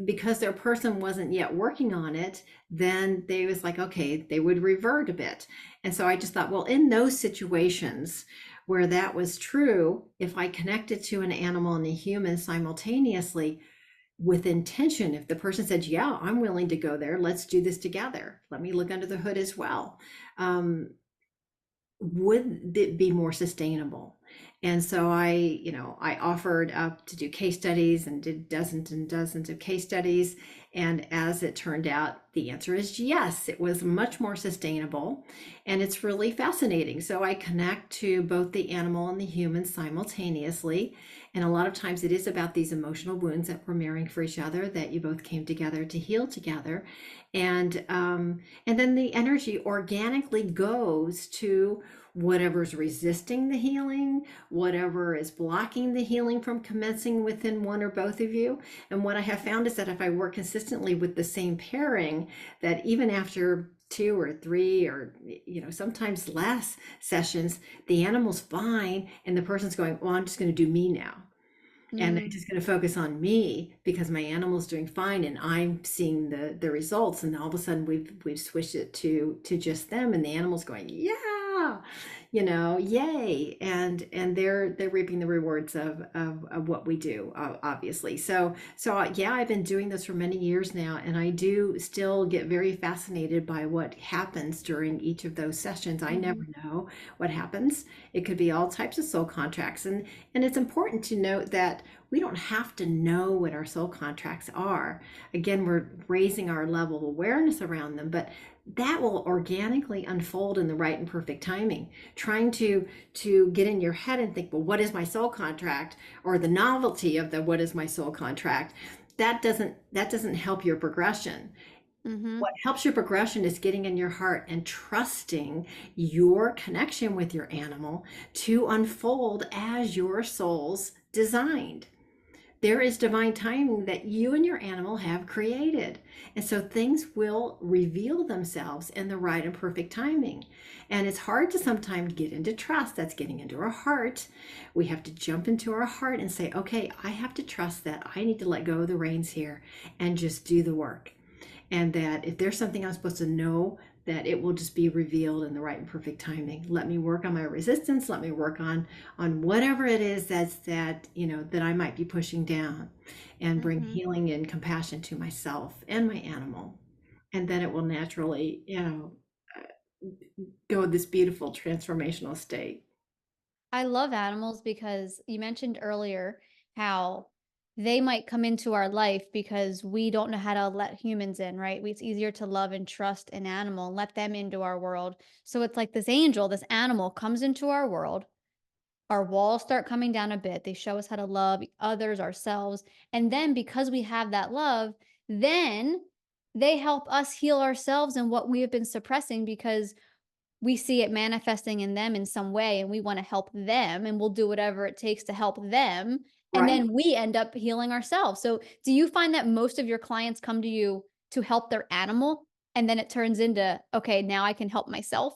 because their person wasn't yet working on it, then they was like, okay, they would revert a bit. And so I just thought, well, in those situations where that was true, if I connected to an animal and a human simultaneously with intention, if the person said, yeah, I'm willing to go there, let's do this together, let me look under the hood as well, would it be more sustainable? And so I offered up to do case studies and did dozens and dozens of case studies. And as it turned out, the answer is yes, it was much more sustainable. And it's really fascinating. So I connect to both the animal and the human simultaneously. And a lot of times it is about these emotional wounds that we're mirroring for each other, that you both came together to heal together. And then the energy organically goes to whatever's resisting the healing, whatever is blocking the healing from commencing within one or both of you. And what I have found is that if I work consistently with the same pairing, that even after 2 or 3 or sometimes less sessions, the animal's fine and the person's going, well, I'm just going to do me now. And I'm mm, just going to focus on me because my animal's doing fine and I'm seeing the results. And all of a sudden we've switched it to just them, and the animal's going, yeah, yay. And they're reaping the rewards of what we do, obviously. So yeah, I've been doing this for many years now, and I do still get very fascinated by what happens during each of those sessions. I never mhm, know what happens. It could be all types of soul contracts, and it's important to note that we don't have to know what our soul contracts are. Again, we're raising our level of awareness around them, but that will organically unfold in the right and perfect timing. Trying to get in your head and think, well, what is my soul contract? Or the novelty of the what is my soul contract? That doesn't help your progression. mhm. What helps your progression is getting in your heart and trusting your connection with your animal to unfold as your soul's designed. there is divine timing that you and your animal have created. And so things will reveal themselves in the right and perfect timing. And it's hard to sometimes get into trust. That's getting into our heart. We have to jump into our heart and say, okay, I have to trust that I need to let go of the reins here and just do the work. And that if there's something I'm supposed to know, that it will just be revealed in the right and perfect timing. Let me work on my resistance. Let me work on whatever it is that that I might be pushing down, and bring Mhm. healing and compassion to myself and my animal. And then it will naturally, go this beautiful transformational state. I love animals because you mentioned earlier how they might come into our life because we don't know how to let humans in, right? It's easier to love and trust an animal and let them into our world. So it's like this angel, this animal comes into our world. Our walls start coming down a bit. They show us how to love others, ourselves. And then because we have that love, then they help us heal ourselves and what we have been suppressing because we see it manifesting in them in some way and we want to help them and we'll do whatever it takes to help them. And Right. then we end up healing ourselves. So, do you find that most of your clients come to you to help their animal and then it turns into, okay, now I can help myself?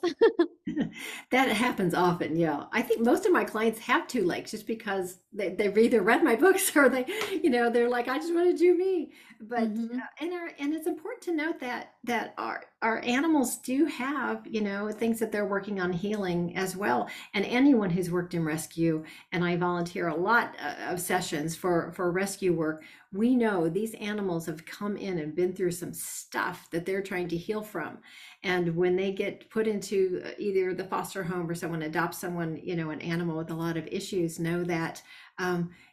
That happens often, yeah. I think most of my clients have two legs just because they've either read my books or they're like, I just want to do me. But Mhm. and it's important to note that our animals do have, things that they're working on healing as well. And anyone who's worked in rescue, and I volunteer a lot of sessions for rescue work, we know these animals have come in and been through some stuff that they're trying to heal from. And when they get put into either the foster home or someone adopts someone, an animal with a lot of issues, know that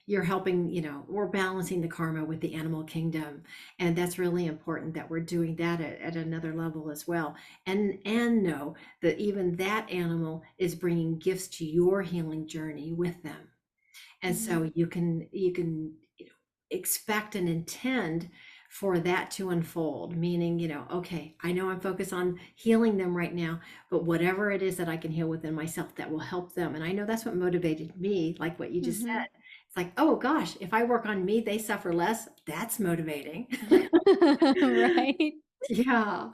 you're helping, we're balancing the karma with the animal kingdom. And that's really important that we're doing that at another level as well. And know that even that animal is bringing gifts to your healing journey with them. And Mhm. so you can expect and intend for that to unfold, meaning, okay, I know I'm focused on healing them right now, but whatever it is that I can heal within myself that will help them. And I know that's what motivated me, like what you just said. Mhm. It's like, oh gosh, if I work on me, they suffer less. That's motivating. Right? Yeah.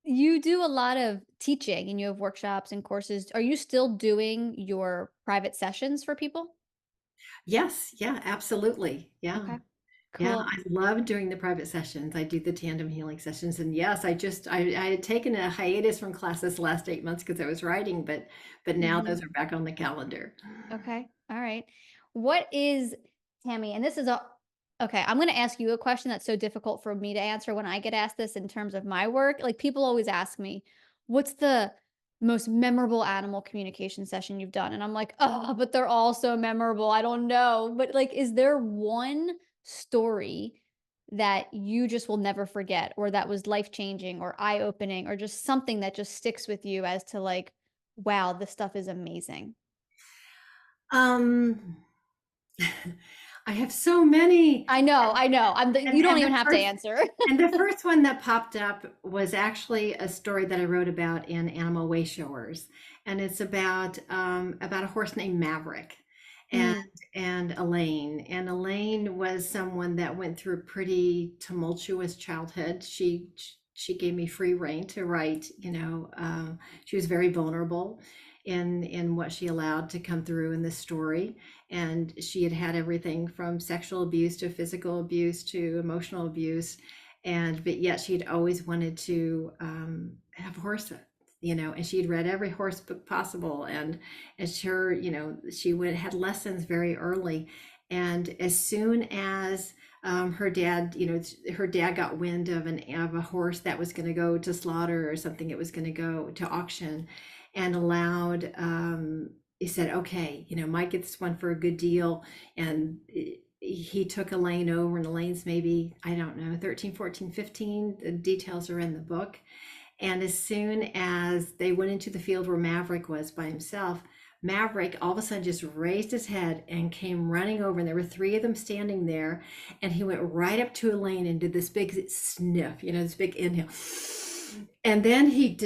You do a lot of teaching and you have workshops and courses. Are you still doing your private sessions for people? Yes. Yeah, absolutely. Yeah. Okay, Yeah, cool. I love doing the private sessions. I do the tandem healing sessions. And yes, I had taken a hiatus from classes the last 8 months because I was writing, but now Mhm. those are back on the calendar. Okay. All right. What is Tammy? And this is a okay. I'm going to ask you a question that's so difficult for me to answer when I get asked this in terms of my work. Like people always ask me, what's the most memorable animal communication session you've done? And I'm like, oh, but they're all so memorable. I don't know. But like, is there one story that you just will never forget or that was life changing or eye opening or just something that just sticks with you as to like, wow, this stuff is amazing? Um, I have so many. I know, I know. And You don't and even the have to first answer. and the first one that popped up was actually a story that I wrote about in Animal Way Showers, and it's about a horse named Maverick, and Mm, and Elaine. And Elaine was someone that went through a pretty tumultuous childhood. She gave me free rein to write. She was very vulnerable in what she allowed to come through in this story, and she had had everything from sexual abuse to physical abuse to emotional abuse, and but yet she'd always wanted to have horses, and she had read every horse book possible, and sure, she went had lessons very early. And as soon as her dad got wind of a horse that was going to go to slaughter or something, it was going to go to auction, and allowed he said, okay, might get this one for a good deal. And he took Elaine over, and Elaine's maybe, I don't know, 13, 14, 15. The details are in the book. And as soon as they went into the field where Maverick was by himself, Maverick all of a sudden just raised his head and came running over, and there were three of them standing there. And he went right up to Elaine and did this big sniff, this big inhale. And then he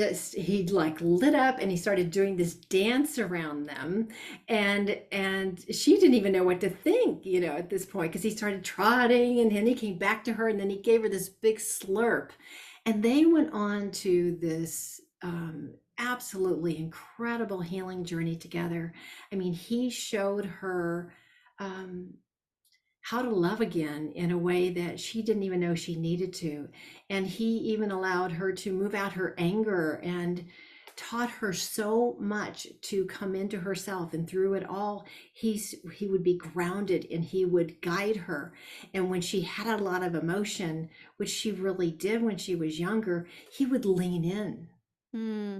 like lit up and he started doing this dance around them, and she didn't even know what to think, at this point, because he started trotting and then he came back to her and then he gave her this big slurp. And they went on to this absolutely incredible healing journey together. I mean, he showed her um, how to love again in a way that she didn't even know she needed to. And he even allowed her to move out her anger and taught her so much to come into herself. And through it all, he would be grounded and he would guide her. And when she had a lot of emotion, which she really did when she was younger, he would lean in.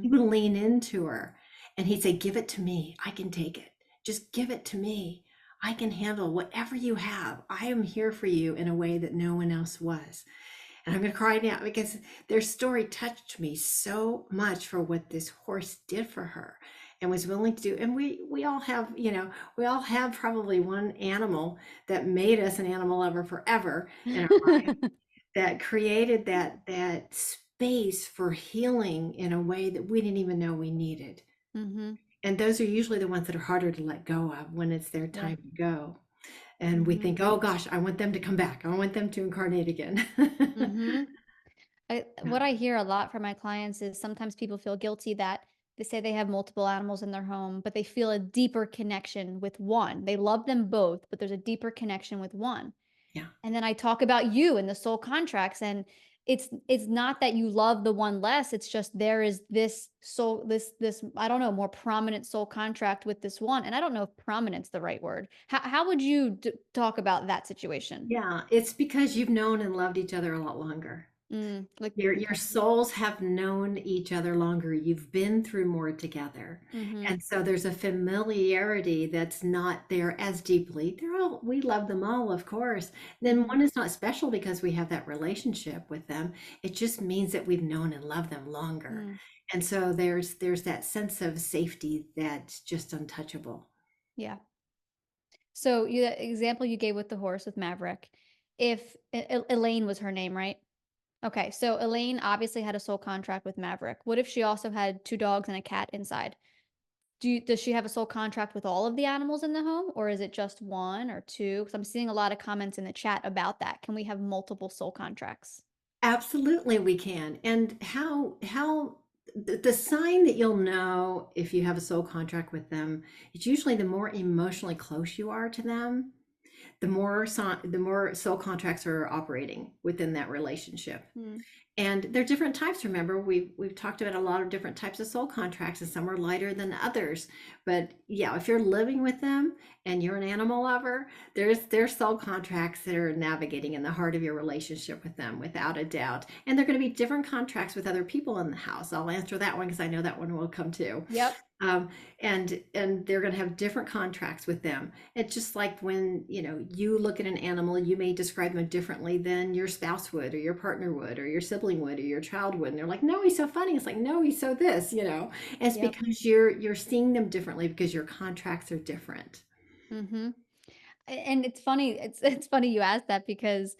He Mm, would lean into her and he'd say, "Give it to me. I can take it. Just give it to me. I can handle whatever you have. I am here for you," in a way that no one else was. And I'm going to cry now because their story touched me so much for what this horse did for her and was willing to do. And we all have, we all have probably one animal that made us an animal lover forever in our life, that created that space for healing in a way that we didn't even know we needed. mhm. And those are usually the ones that are harder to let go of when it's their Yeah. time to go. And we Mhm. think, oh gosh, I want them to come back. I want them to incarnate again. Mhm. Yeah. What I hear a lot from my clients is sometimes people feel guilty that they say they have multiple animals in their home, but they feel a deeper connection with one. They love them both, but there's a deeper connection with one. Yeah. And then I talk about you and the soul contracts, and it's not that you love the one less, it's just there is this soul, this I don't know, more prominent soul contract with this one. And I don't know if prominent's the right word. How would you talk about that situation? Yeah. It's because you've known and loved each other a lot longer. Like, Your okay. souls have known each other longer. You've been through more together. Mhm. And so there's a familiarity that's not there as deeply. We love them all, of course. Then Mhm. one is not special because we have that relationship with them. It just means that we've known and loved them longer. Mm. And so there's that sense of safety that's just untouchable. Yeah. So you that example you gave with the horse with Maverick, if Elaine was her name, right? Okay, so Elaine obviously had a soul contract with Maverick. What if she also had 2 dogs and a cat inside? Does she have a soul contract with all of the animals in the home, or is it just 1 or 2? Because 'Cause I'm seeing a lot of comments in the chat about that. Can we have multiple soul contracts? Absolutely, we can. And how the sign that you'll know if you have a soul contract with them, it's usually the more emotionally close you are to them, the more soul contracts are operating within that relationship. Mm, And there are different types. Remember, we've talked about a lot of different types of soul contracts, and some are lighter than others. But yeah, if you're living with them and you're an animal lover, there's soul contracts that are navigating in the heart of your relationship with them, without a doubt. And they're going to be different contracts with other people in the house. I'll answer that one because I know that one will come too. yep. Um, and they're going to have different contracts with them. It's just like when you look at an animal, you may describe them differently than your spouse would, or your partner would, or your sibling would, or your child would. And they're like, "No, he's so funny." It's like, "No, he's so this." And it's Yep. because you're seeing them differently because your contracts are different. Mhm. And it's funny, it's funny you asked that because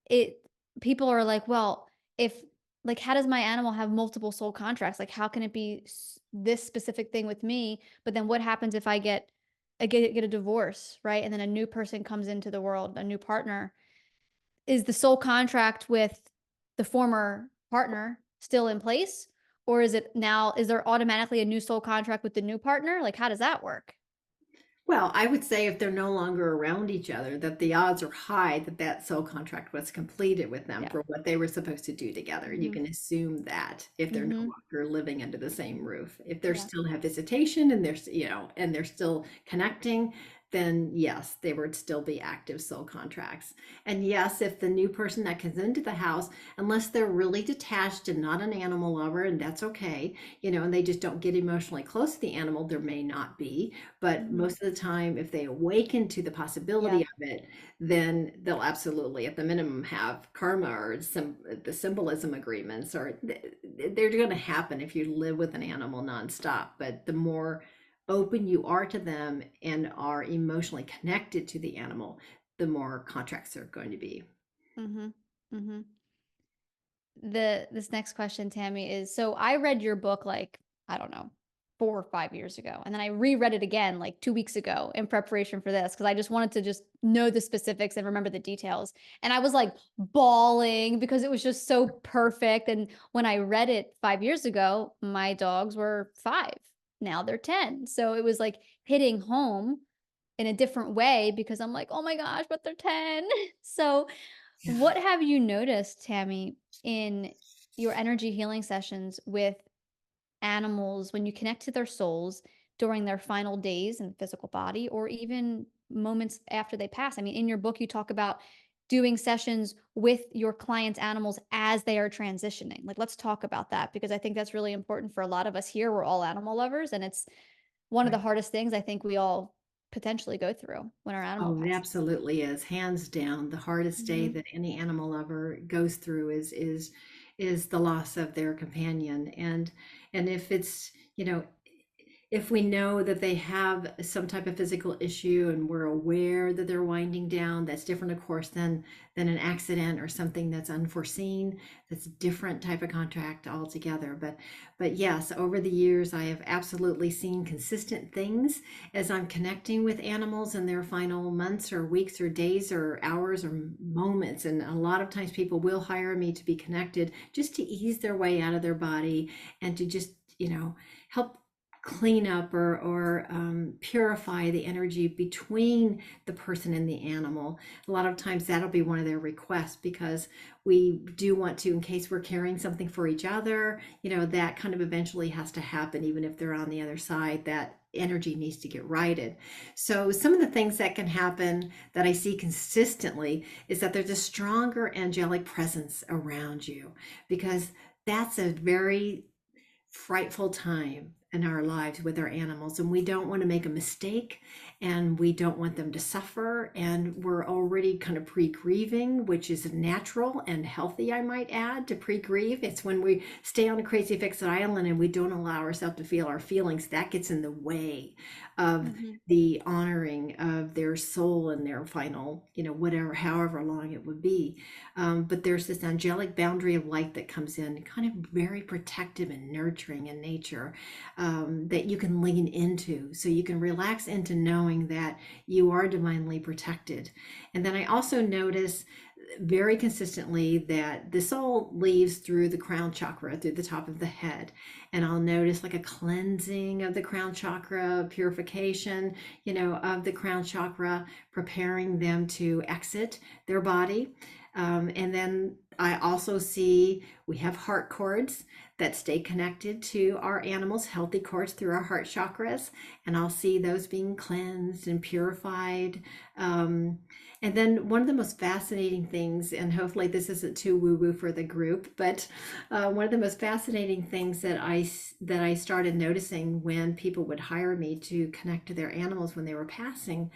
it people are like, "Well, if like, how does my animal have multiple soul contracts? Like, how can it be this specific thing with me? But then what happens if I get a divorce, right? And then a new person comes into the world, a new partner. Is the soul contract with the former partner still in place? Or is there automatically a new soul contract with the new partner? Like, how does that work?" Well, I would say if they're no longer around each other, that the odds are high that that soul contract was completed with them Yeah. for what they were supposed to do together. You Mhm. can assume that if they're no Mhm. longer living under the same roof. If they're Yeah. still have visitation and and they're still connecting, then yes, they would still be active soul contracts. And yes, if the new person that comes into the house, unless they're really detached and not an animal lover, and that's okay, and they just don't get emotionally close to the animal, there may not be. But Mhm. most of the time, if they awaken to the Yeah. possibility of it, then they'll absolutely, at the minimum, have karma or the symbolism agreements, or they're going to happen if you live with an animal nonstop. But the more open you are to them and are emotionally connected to the animal, the more contracts are going to be. Mhm. Mhm. this next question, Tammy, is so I read your book like, I don't know, 4 or 5 years ago. And then I reread it again like 2 weeks ago in preparation for this because I just wanted to just know the specifics and remember the details. And I was like bawling because it was just so perfect. And when I read it 5 years ago, my dogs were 5. Now they're 10. So it was like hitting home in a different way because I'm like, oh my gosh, but they're 10. So Yeah. what have you noticed, Tammy, in your energy healing sessions with animals when you connect to their souls during their final days in the physical body or even moments after they pass? I mean, in your book, you talk about doing sessions with your clients' animals as they are transitioning. Like, let's talk about that because I think that's really important for a lot of us here. We're all animal lovers, and it's one of the Right. hardest things I think we all potentially go through when our animal Oh, it passes. absolutely is. Hands down, the hardest day Mhm. that any animal lover goes through is the loss of their companion. And if it's, if we know that they have some type of physical issue and we're aware that they're winding down, that's different, of course, than an accident or something that's unforeseen. That's a different type of contract altogether. But yes, over the years, I have absolutely seen consistent things as I'm connecting with animals in their final months or weeks or days or hours or moments. And a lot of times people will hire me to be connected just to ease their way out of their body and to just, help clean up or purify the energy between the person and the animal. A lot of times that'll be one of their requests because we do want to, in case we're carrying something for each other, that kind of eventually has to happen, even if they're on the other side, that energy needs to get righted. So some of the things that can happen that I see consistently is that there's a stronger angelic presence around you because that's a very frightful time in our lives with our animals, and we don't want to make a mistake and we don't want them to suffer, and we're already kind of pre-grieving, which is natural and healthy, I might add, to pre-grieve. It's when we stay on a crazy fixed island and we don't allow ourselves to feel our feelings that gets in the way of Mhm. the honoring of their soul and their final, whatever, however long it would be. But there's this angelic boundary of light that comes in, kind of very protective and nurturing in nature, that you can lean into. So you can relax into knowing that you are divinely protected. And then I also notice very consistently that the soul leaves through the crown chakra, through the top of the head. And I'll notice like a cleansing of the crown chakra, purification, of the crown chakra, preparing them to exit their body. And then I also see we have heart cords that stay connected to our animals, healthy cords through our heart chakras. And I'll see those being cleansed and purified. And then one of the most fascinating things, and hopefully this isn't too woo-woo for the group, but one of the most fascinating things that I started noticing when people would hire me to connect to their animals when they were passing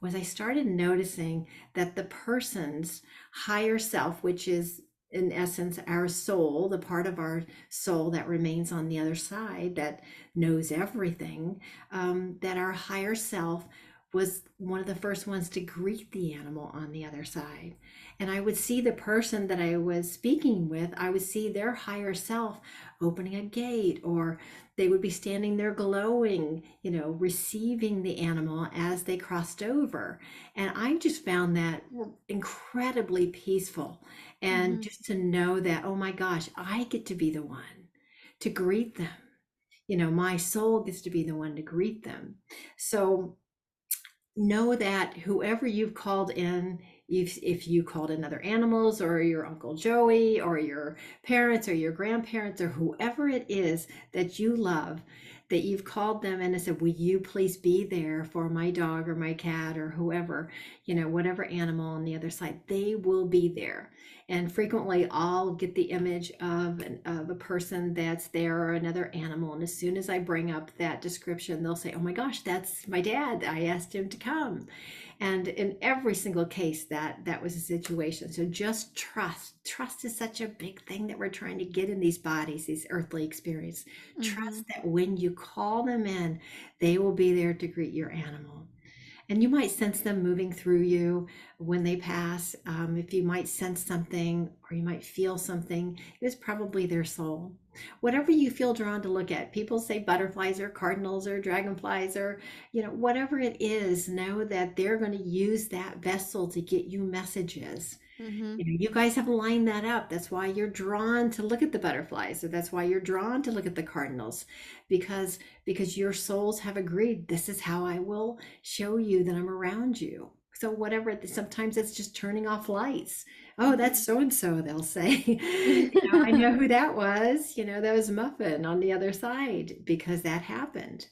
was I started noticing that the person's higher self, which is in essence our soul, the part of our soul that remains on the other side that knows everything, that our higher self was one of the first ones to greet the animal on the other side. And I would see the person that I was speaking with, I would see their higher self opening a gate, or they would be standing there glowing, receiving the animal as they crossed over. And I just found that incredibly peaceful. And Mhm. just to know that, oh my gosh, I get to be the one to greet them. My soul gets to be the one to greet them. So know that whoever you've called in, if you called in other animals or your Uncle Joey or your parents or your grandparents or whoever it is that you love, that you've called them in and said, will you please be there for my dog or my cat or whoever, whatever animal on the other side, they will be there. And frequently I'll get the image of a person that's there or another animal. And as soon as I bring up that description, they'll say, oh my gosh, that's my dad. I asked him to come. And in every single case that was a situation. So just trust is such a big thing that we're trying to get in these bodies, these earthly experience. Trust Mhm. that when you call them in, they will be there to greet your animal. And you might sense them moving through you when they pass. If you might sense something or you might feel something, it's probably their soul. Whatever you feel drawn to look at, people say butterflies or cardinals or dragonflies or, whatever it is, know that they're going to use that vessel to get you messages. Mm-hmm. You guys have lined that up. That's why you're drawn to look at the butterflies. So that's why you're drawn to look at the cardinals, because your souls have agreed, this is how I will show you that I'm around you. So whatever, sometimes it's just turning off lights. Oh, that's so and so, they'll say. I know who that was. That was Muffin on the other side because that happened.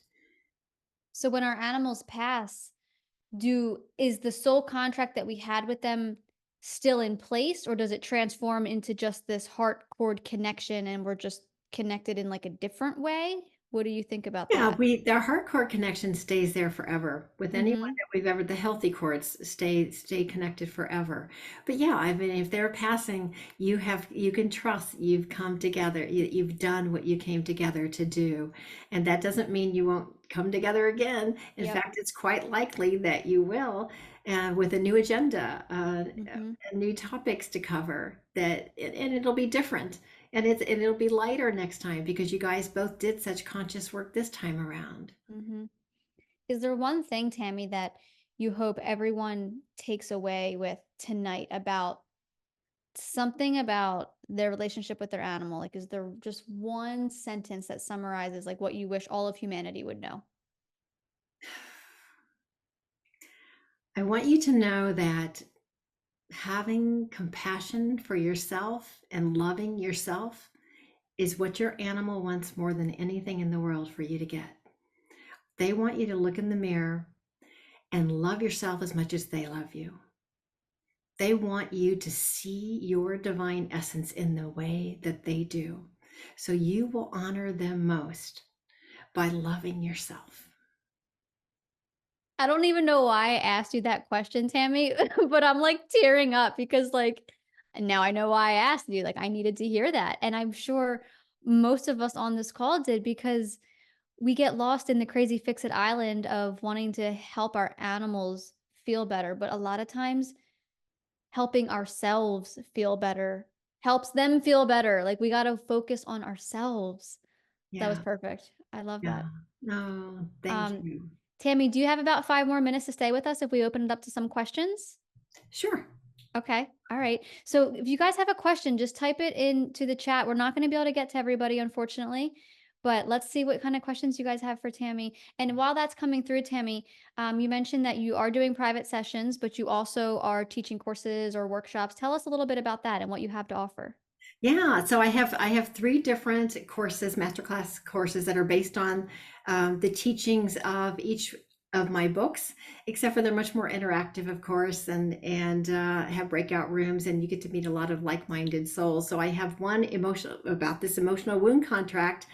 So when our animals pass, is the soul contract that we had with them still in place, or does it transform into just this heart cord connection and we're just connected in like a different way? What do you think about Yeah, that? their heart cord connection stays there forever. With anyone Mm-hmm. that we've ever, the healthy cords stay connected forever. But yeah, I mean, if they're passing, you can trust you've come together. You've done what you came together to do, and that doesn't mean you won't come together again. In Yep. fact, it's quite likely that you will, with a new agenda, Mm-hmm. new topics to cover. And it'll be different. And it'll be lighter next time because you guys both did such conscious work this time around. Mm-hmm. Is there one thing, Tammy, that you hope everyone takes away with tonight about something about their relationship with their animal? Like, is there just one sentence that summarizes like what you wish all of humanity would know? I want you to know that having compassion for yourself and loving yourself is what your animal wants more than anything in the world for you to get. They want you to look in the mirror and love yourself as much as they love you. They want you to see your divine essence in the way that they do. So you will honor them most by loving yourself. I don't even know why I asked you that question, Tammy, but I'm like tearing up because like now I know why I asked you. Like I needed to hear that. And I'm sure most of us on this call did because we get lost in the crazy fix it island of wanting to help our animals feel better. But a lot of times helping ourselves feel better helps them feel better. Like we got to focus on ourselves. That was Yeah, perfect. I love yeah. that. No, thank Um, you. Tammy, do you have about 5 more minutes to stay with us if we open it up to some questions? Sure. Okay. All right. So if you guys have a question, just type it into the chat. We're not going to be able to get to everybody, unfortunately, but let's see what kind of questions you guys have for Tammy. And while that's coming through, Tammy, you mentioned that you are doing private sessions, but you also are teaching courses or workshops. Tell us a little bit about that and what you have to offer. Yeah, so I have three different courses, masterclass courses that are based on the teachings of each of my books, except for they're much more interactive, of course, and have breakout rooms, and you get to meet a lot of like-minded souls. So I have one emotional about this emotional wound contract.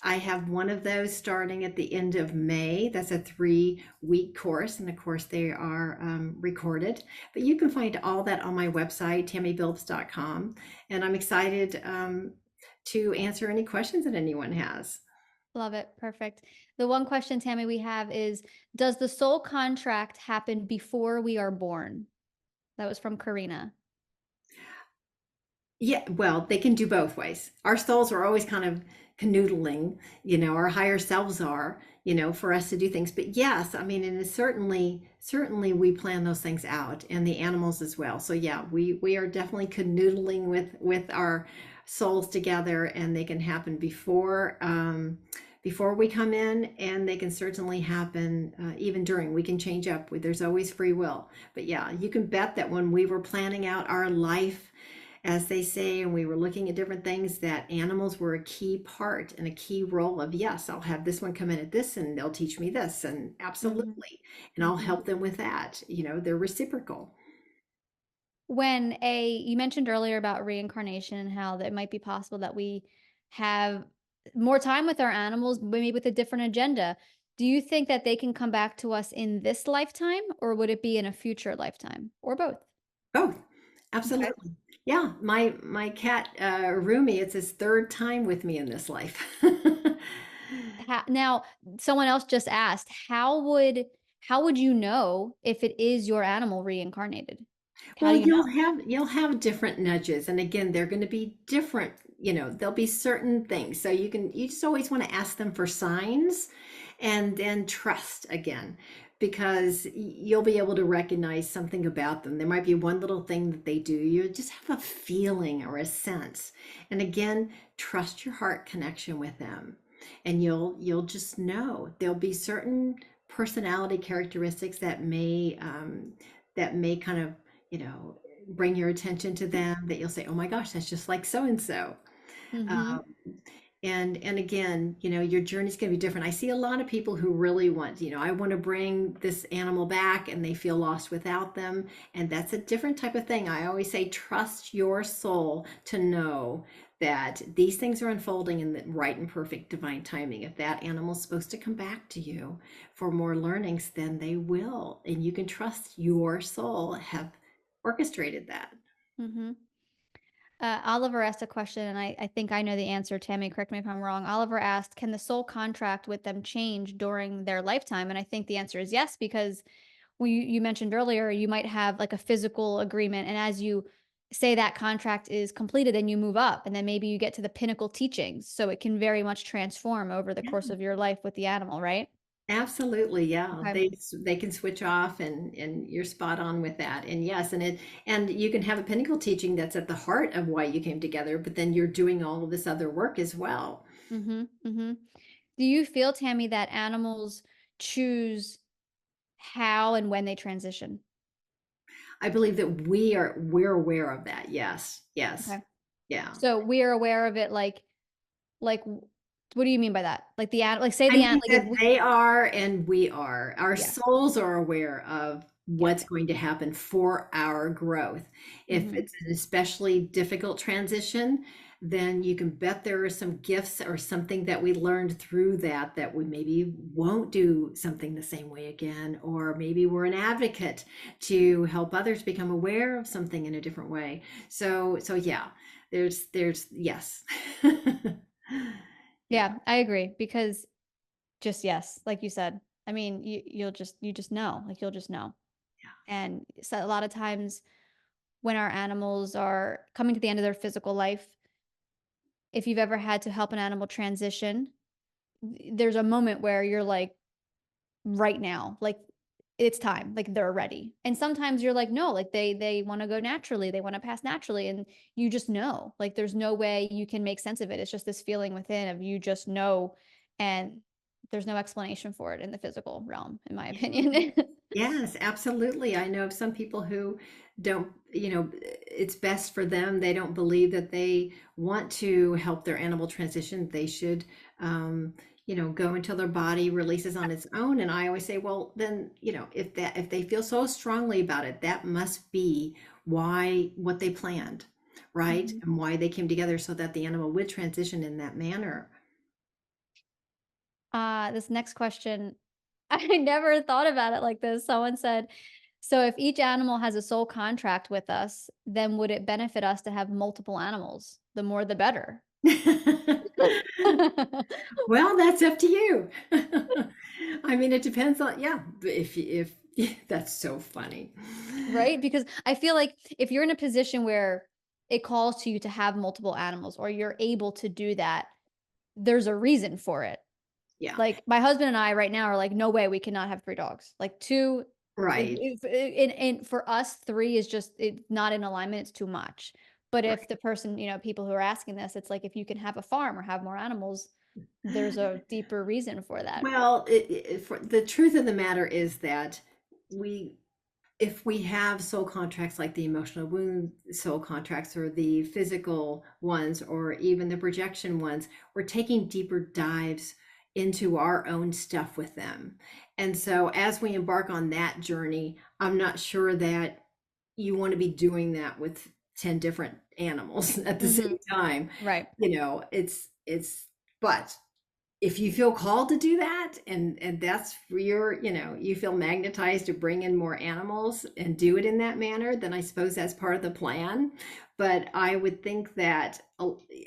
I have one of those starting at the end of May. That's a 3-week course, and of course they are recorded. But you can find all that on my website, tammybillups.com. And I'm excited to answer any questions that anyone has. Love it. Perfect. The one question, Tammy, we have is, does the soul contract happen before we are born? That was from Karina. Yeah, well, they can do both ways. Our souls are always kind of canoodling, our higher selves are, for us to do things. But yes, I mean, and it's certainly we plan those things out and the animals as well. So yeah, we are definitely canoodling with our souls together, and they can happen before we come in, and they can certainly happen even during. We can change up. There's always free will. But yeah, you can bet that when we were planning out our life, as they say, and we were looking at different things, that animals were a key part and a key role of, yes, I'll have this one come in at this and they'll teach me this, and Mm-hmm. absolutely, and I'll Mm-hmm. help them with that. They're reciprocal. You mentioned earlier about reincarnation and how that it might be possible that we have more time with our animals, maybe with a different agenda. Do you think that they can come back to us in this lifetime, or would it be in a future lifetime, or both? Both. Okay. Absolutely. Yeah, my cat Rumi, it's his third time with me in this life. Now, someone else just asked, how would you know if it is your animal reincarnated? How Well, do you know? you'll have different nudges, and again, they're going to be different. There'll be certain things. So you just always want to ask them for signs, and then trust again, because you'll be able to recognize something about them. There might be one little thing that they do. You just have a feeling or a sense, and again, trust your heart connection with them, and you'll just know. There'll be certain personality characteristics that may kind of you know, bring your attention to them, that you'll say, "Oh my gosh, that's just like so and so." Mm-hmm. And again, your journey's going to be different. I see a lot of people who really want, I want to bring this animal back, and they feel lost without them, and that's a different type of thing. I always say, trust your soul to know that these things are unfolding in the right and perfect divine timing. If that animal's supposed to come back to you for more learnings, then they will, and you can trust your soul have orchestrated that. Mm-hmm. Oliver asked a question, and I think I know the answer. Tammy, correct me if I'm wrong. Oliver asked, can the soul contract with them change during their lifetime? And I think the answer is yes, because you mentioned earlier, you might have like a physical agreement. And as you say that contract is completed, then you move up, and then maybe you get to the pinnacle teachings. So it can very much transform over the course Yeah. of your life with the animal, right? Absolutely, yeah. Okay. They can switch off, and you're spot on with that. And yes, and you can have a pinnacle teaching that's at the heart of why you came together, but then you're doing all of this other work as well. Mm-hmm. Mm-hmm. Do you feel, Tammy, that animals choose how and when they transition? I believe that we're aware of that. Yes. Yes. Okay. Yeah. So we are aware of it, like, what do you mean by that? Like like say I the ant, mean like if that we, they are and we are. Our yes, souls are aware of yeah. what's going to happen for our growth. If Mm-hmm. it's an especially difficult transition, then you can bet there are some gifts or something that we learned through that we maybe won't do something the same way again, or maybe we're an advocate to help others become aware of something in a different way. So yeah, there's yes. Yeah. Yeah, I agree because just yes, like you said. I mean, you just know, like you'll just know. And so a lot of times when our animals are coming to the end of their physical life, if you've ever had to help an animal transition, there's a moment where you're like, right now, like it's time, like they're ready. And sometimes you're like, no, like they want to go naturally, they want to pass naturally, and you just know, like there's no way you can make sense of it. It's just this feeling within of you just know, and there's no explanation for it in the physical realm, in my Yeah. opinion. Yes, absolutely. I know of some people who don't, it's best for them. They don't believe that they want to help their animal transition. They should, go until their body releases on its own. And I always say, well, then, if they feel so strongly about it, that must be what they planned, right? Mhm. And why they came together so that the animal would transition in that manner. This next question, I never thought about it like this. Someone said, so if each animal has a soul contract with us, then would it benefit us to have multiple animals? The more the better. Well, that's up to you. I mean, it depends on, yeah, if that's so funny. Right? Because I feel like if you're in a position where it calls to you to have multiple animals or you're able to do that, there's a reason for it. Yeah, Like my husband and I right now are like, no way we cannot have three dogs. Like two, like right, and for us, three is just it's not in alignment, it's too much. But if right. the person, people who are asking this, it's like if you can have a farm or have more animals, there's a deeper reason for that. Well, for the truth of the matter is that we if we have soul contracts like the emotional wound soul contracts or the physical ones or even the projection ones, we're taking deeper dives into our own stuff with them. And so as we embark on that journey, I'm not sure that you want to be doing that with 10 different animals at the Hmm. same time. Right. It's but if you feel called to do that, and that's for your, you feel magnetized to bring in more animals and do it in that manner, then I suppose that's part of the plan. But I would think that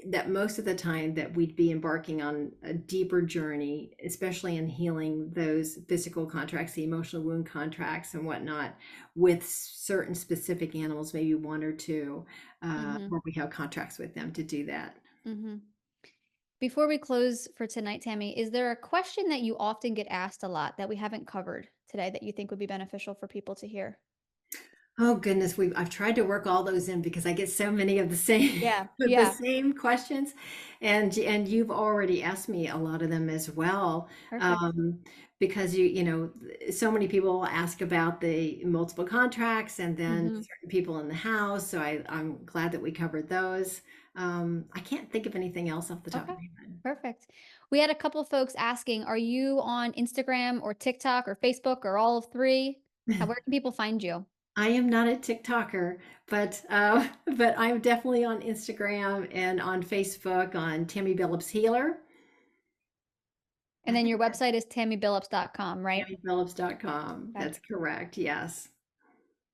that most of the time that we'd be embarking on a deeper journey, especially in healing those physical contracts, the emotional wound contracts and whatnot, with certain specific animals, maybe one or two, Mhm. where we have contracts with them to do that. Mhm. Before we close for tonight, Tammy, is there a question that you often get asked a lot that we haven't covered today that you think would be beneficial for people to hear? Oh goodness, I've tried to work all those in because I get so many of the same Yeah. the Yeah. same questions, and you've already asked me a lot of them as well. Perfect. Um, because so many people ask about the multiple contracts and then Mhm. certain people in the house. So I'm glad that we covered those. I can't think of anything else off the top of Okay. my head. Perfect. We had a couple folks asking, are you on Instagram or TikTok or Facebook or all of three? Where can people find you? I am not a TikToker, but but I'm definitely on Instagram and on Facebook on Tammy Billups Healer. And I then think your that's website is tammybillups.com, right? TammyBillups.com. Okay. That's correct. Yes.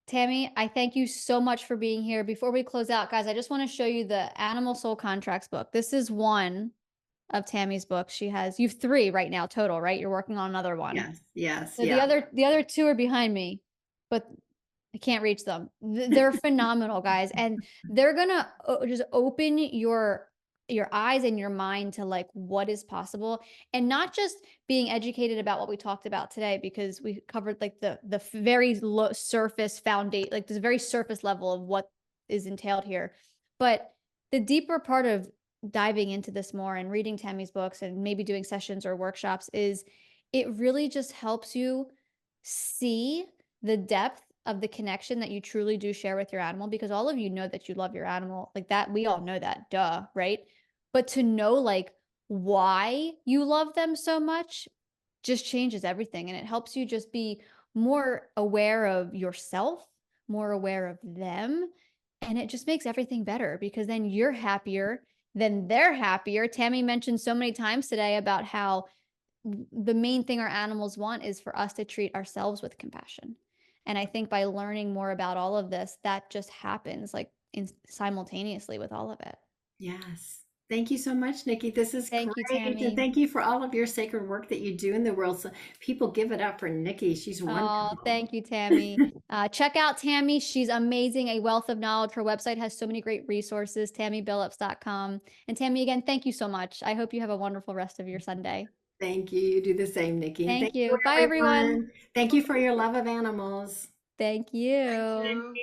Tammy, I thank you so much for being here. Before we close out, guys, I just want to show you the Animal Soul Contracts book. This is one of Tammy's books. You've three right now total, right? You're working on another one. Yes. Yes. So the Yeah. other two are behind me, but I can't reach them. They're phenomenal, guys, and they're gonna just open your eyes and your mind to like what is possible, and not just being educated about what we talked about today, because we covered like the very low surface foundation, like this very surface level of what is entailed here, but the deeper part of diving into this more and reading Tammy's books and maybe doing sessions or workshops is it really just helps you see the depth of the connection that you truly do share with your animal, because all of you know that you love your animal like that. We all know that, duh, right? But to know like why you love them so much just changes everything. And it helps you just be more aware of yourself, more aware of them. And it just makes everything better because then you're happier, then they're happier. Tammy mentioned so many times today about how the main thing our animals want is for us to treat ourselves with compassion. And I think by learning more about all of this, that just happens like simultaneously with all of it. Yes. Thank you so much, Nikki. This is Thank you, great. And Tammy. thank you for all of your sacred work that you do in the world. So people give it up for Nikki. She's Oh, wonderful. thank you, Tammy. Check out Tammy. She's amazing, a wealth of knowledge. Her website has so many great resources, tammybillups.com. And Tammy, again, thank you so much. I hope you have a wonderful rest of your Sunday. Thank you. You do the same, Nikki. And Thank thank you, you. Bye, everyone. everyone. Thank you for your love of animals. Thank you.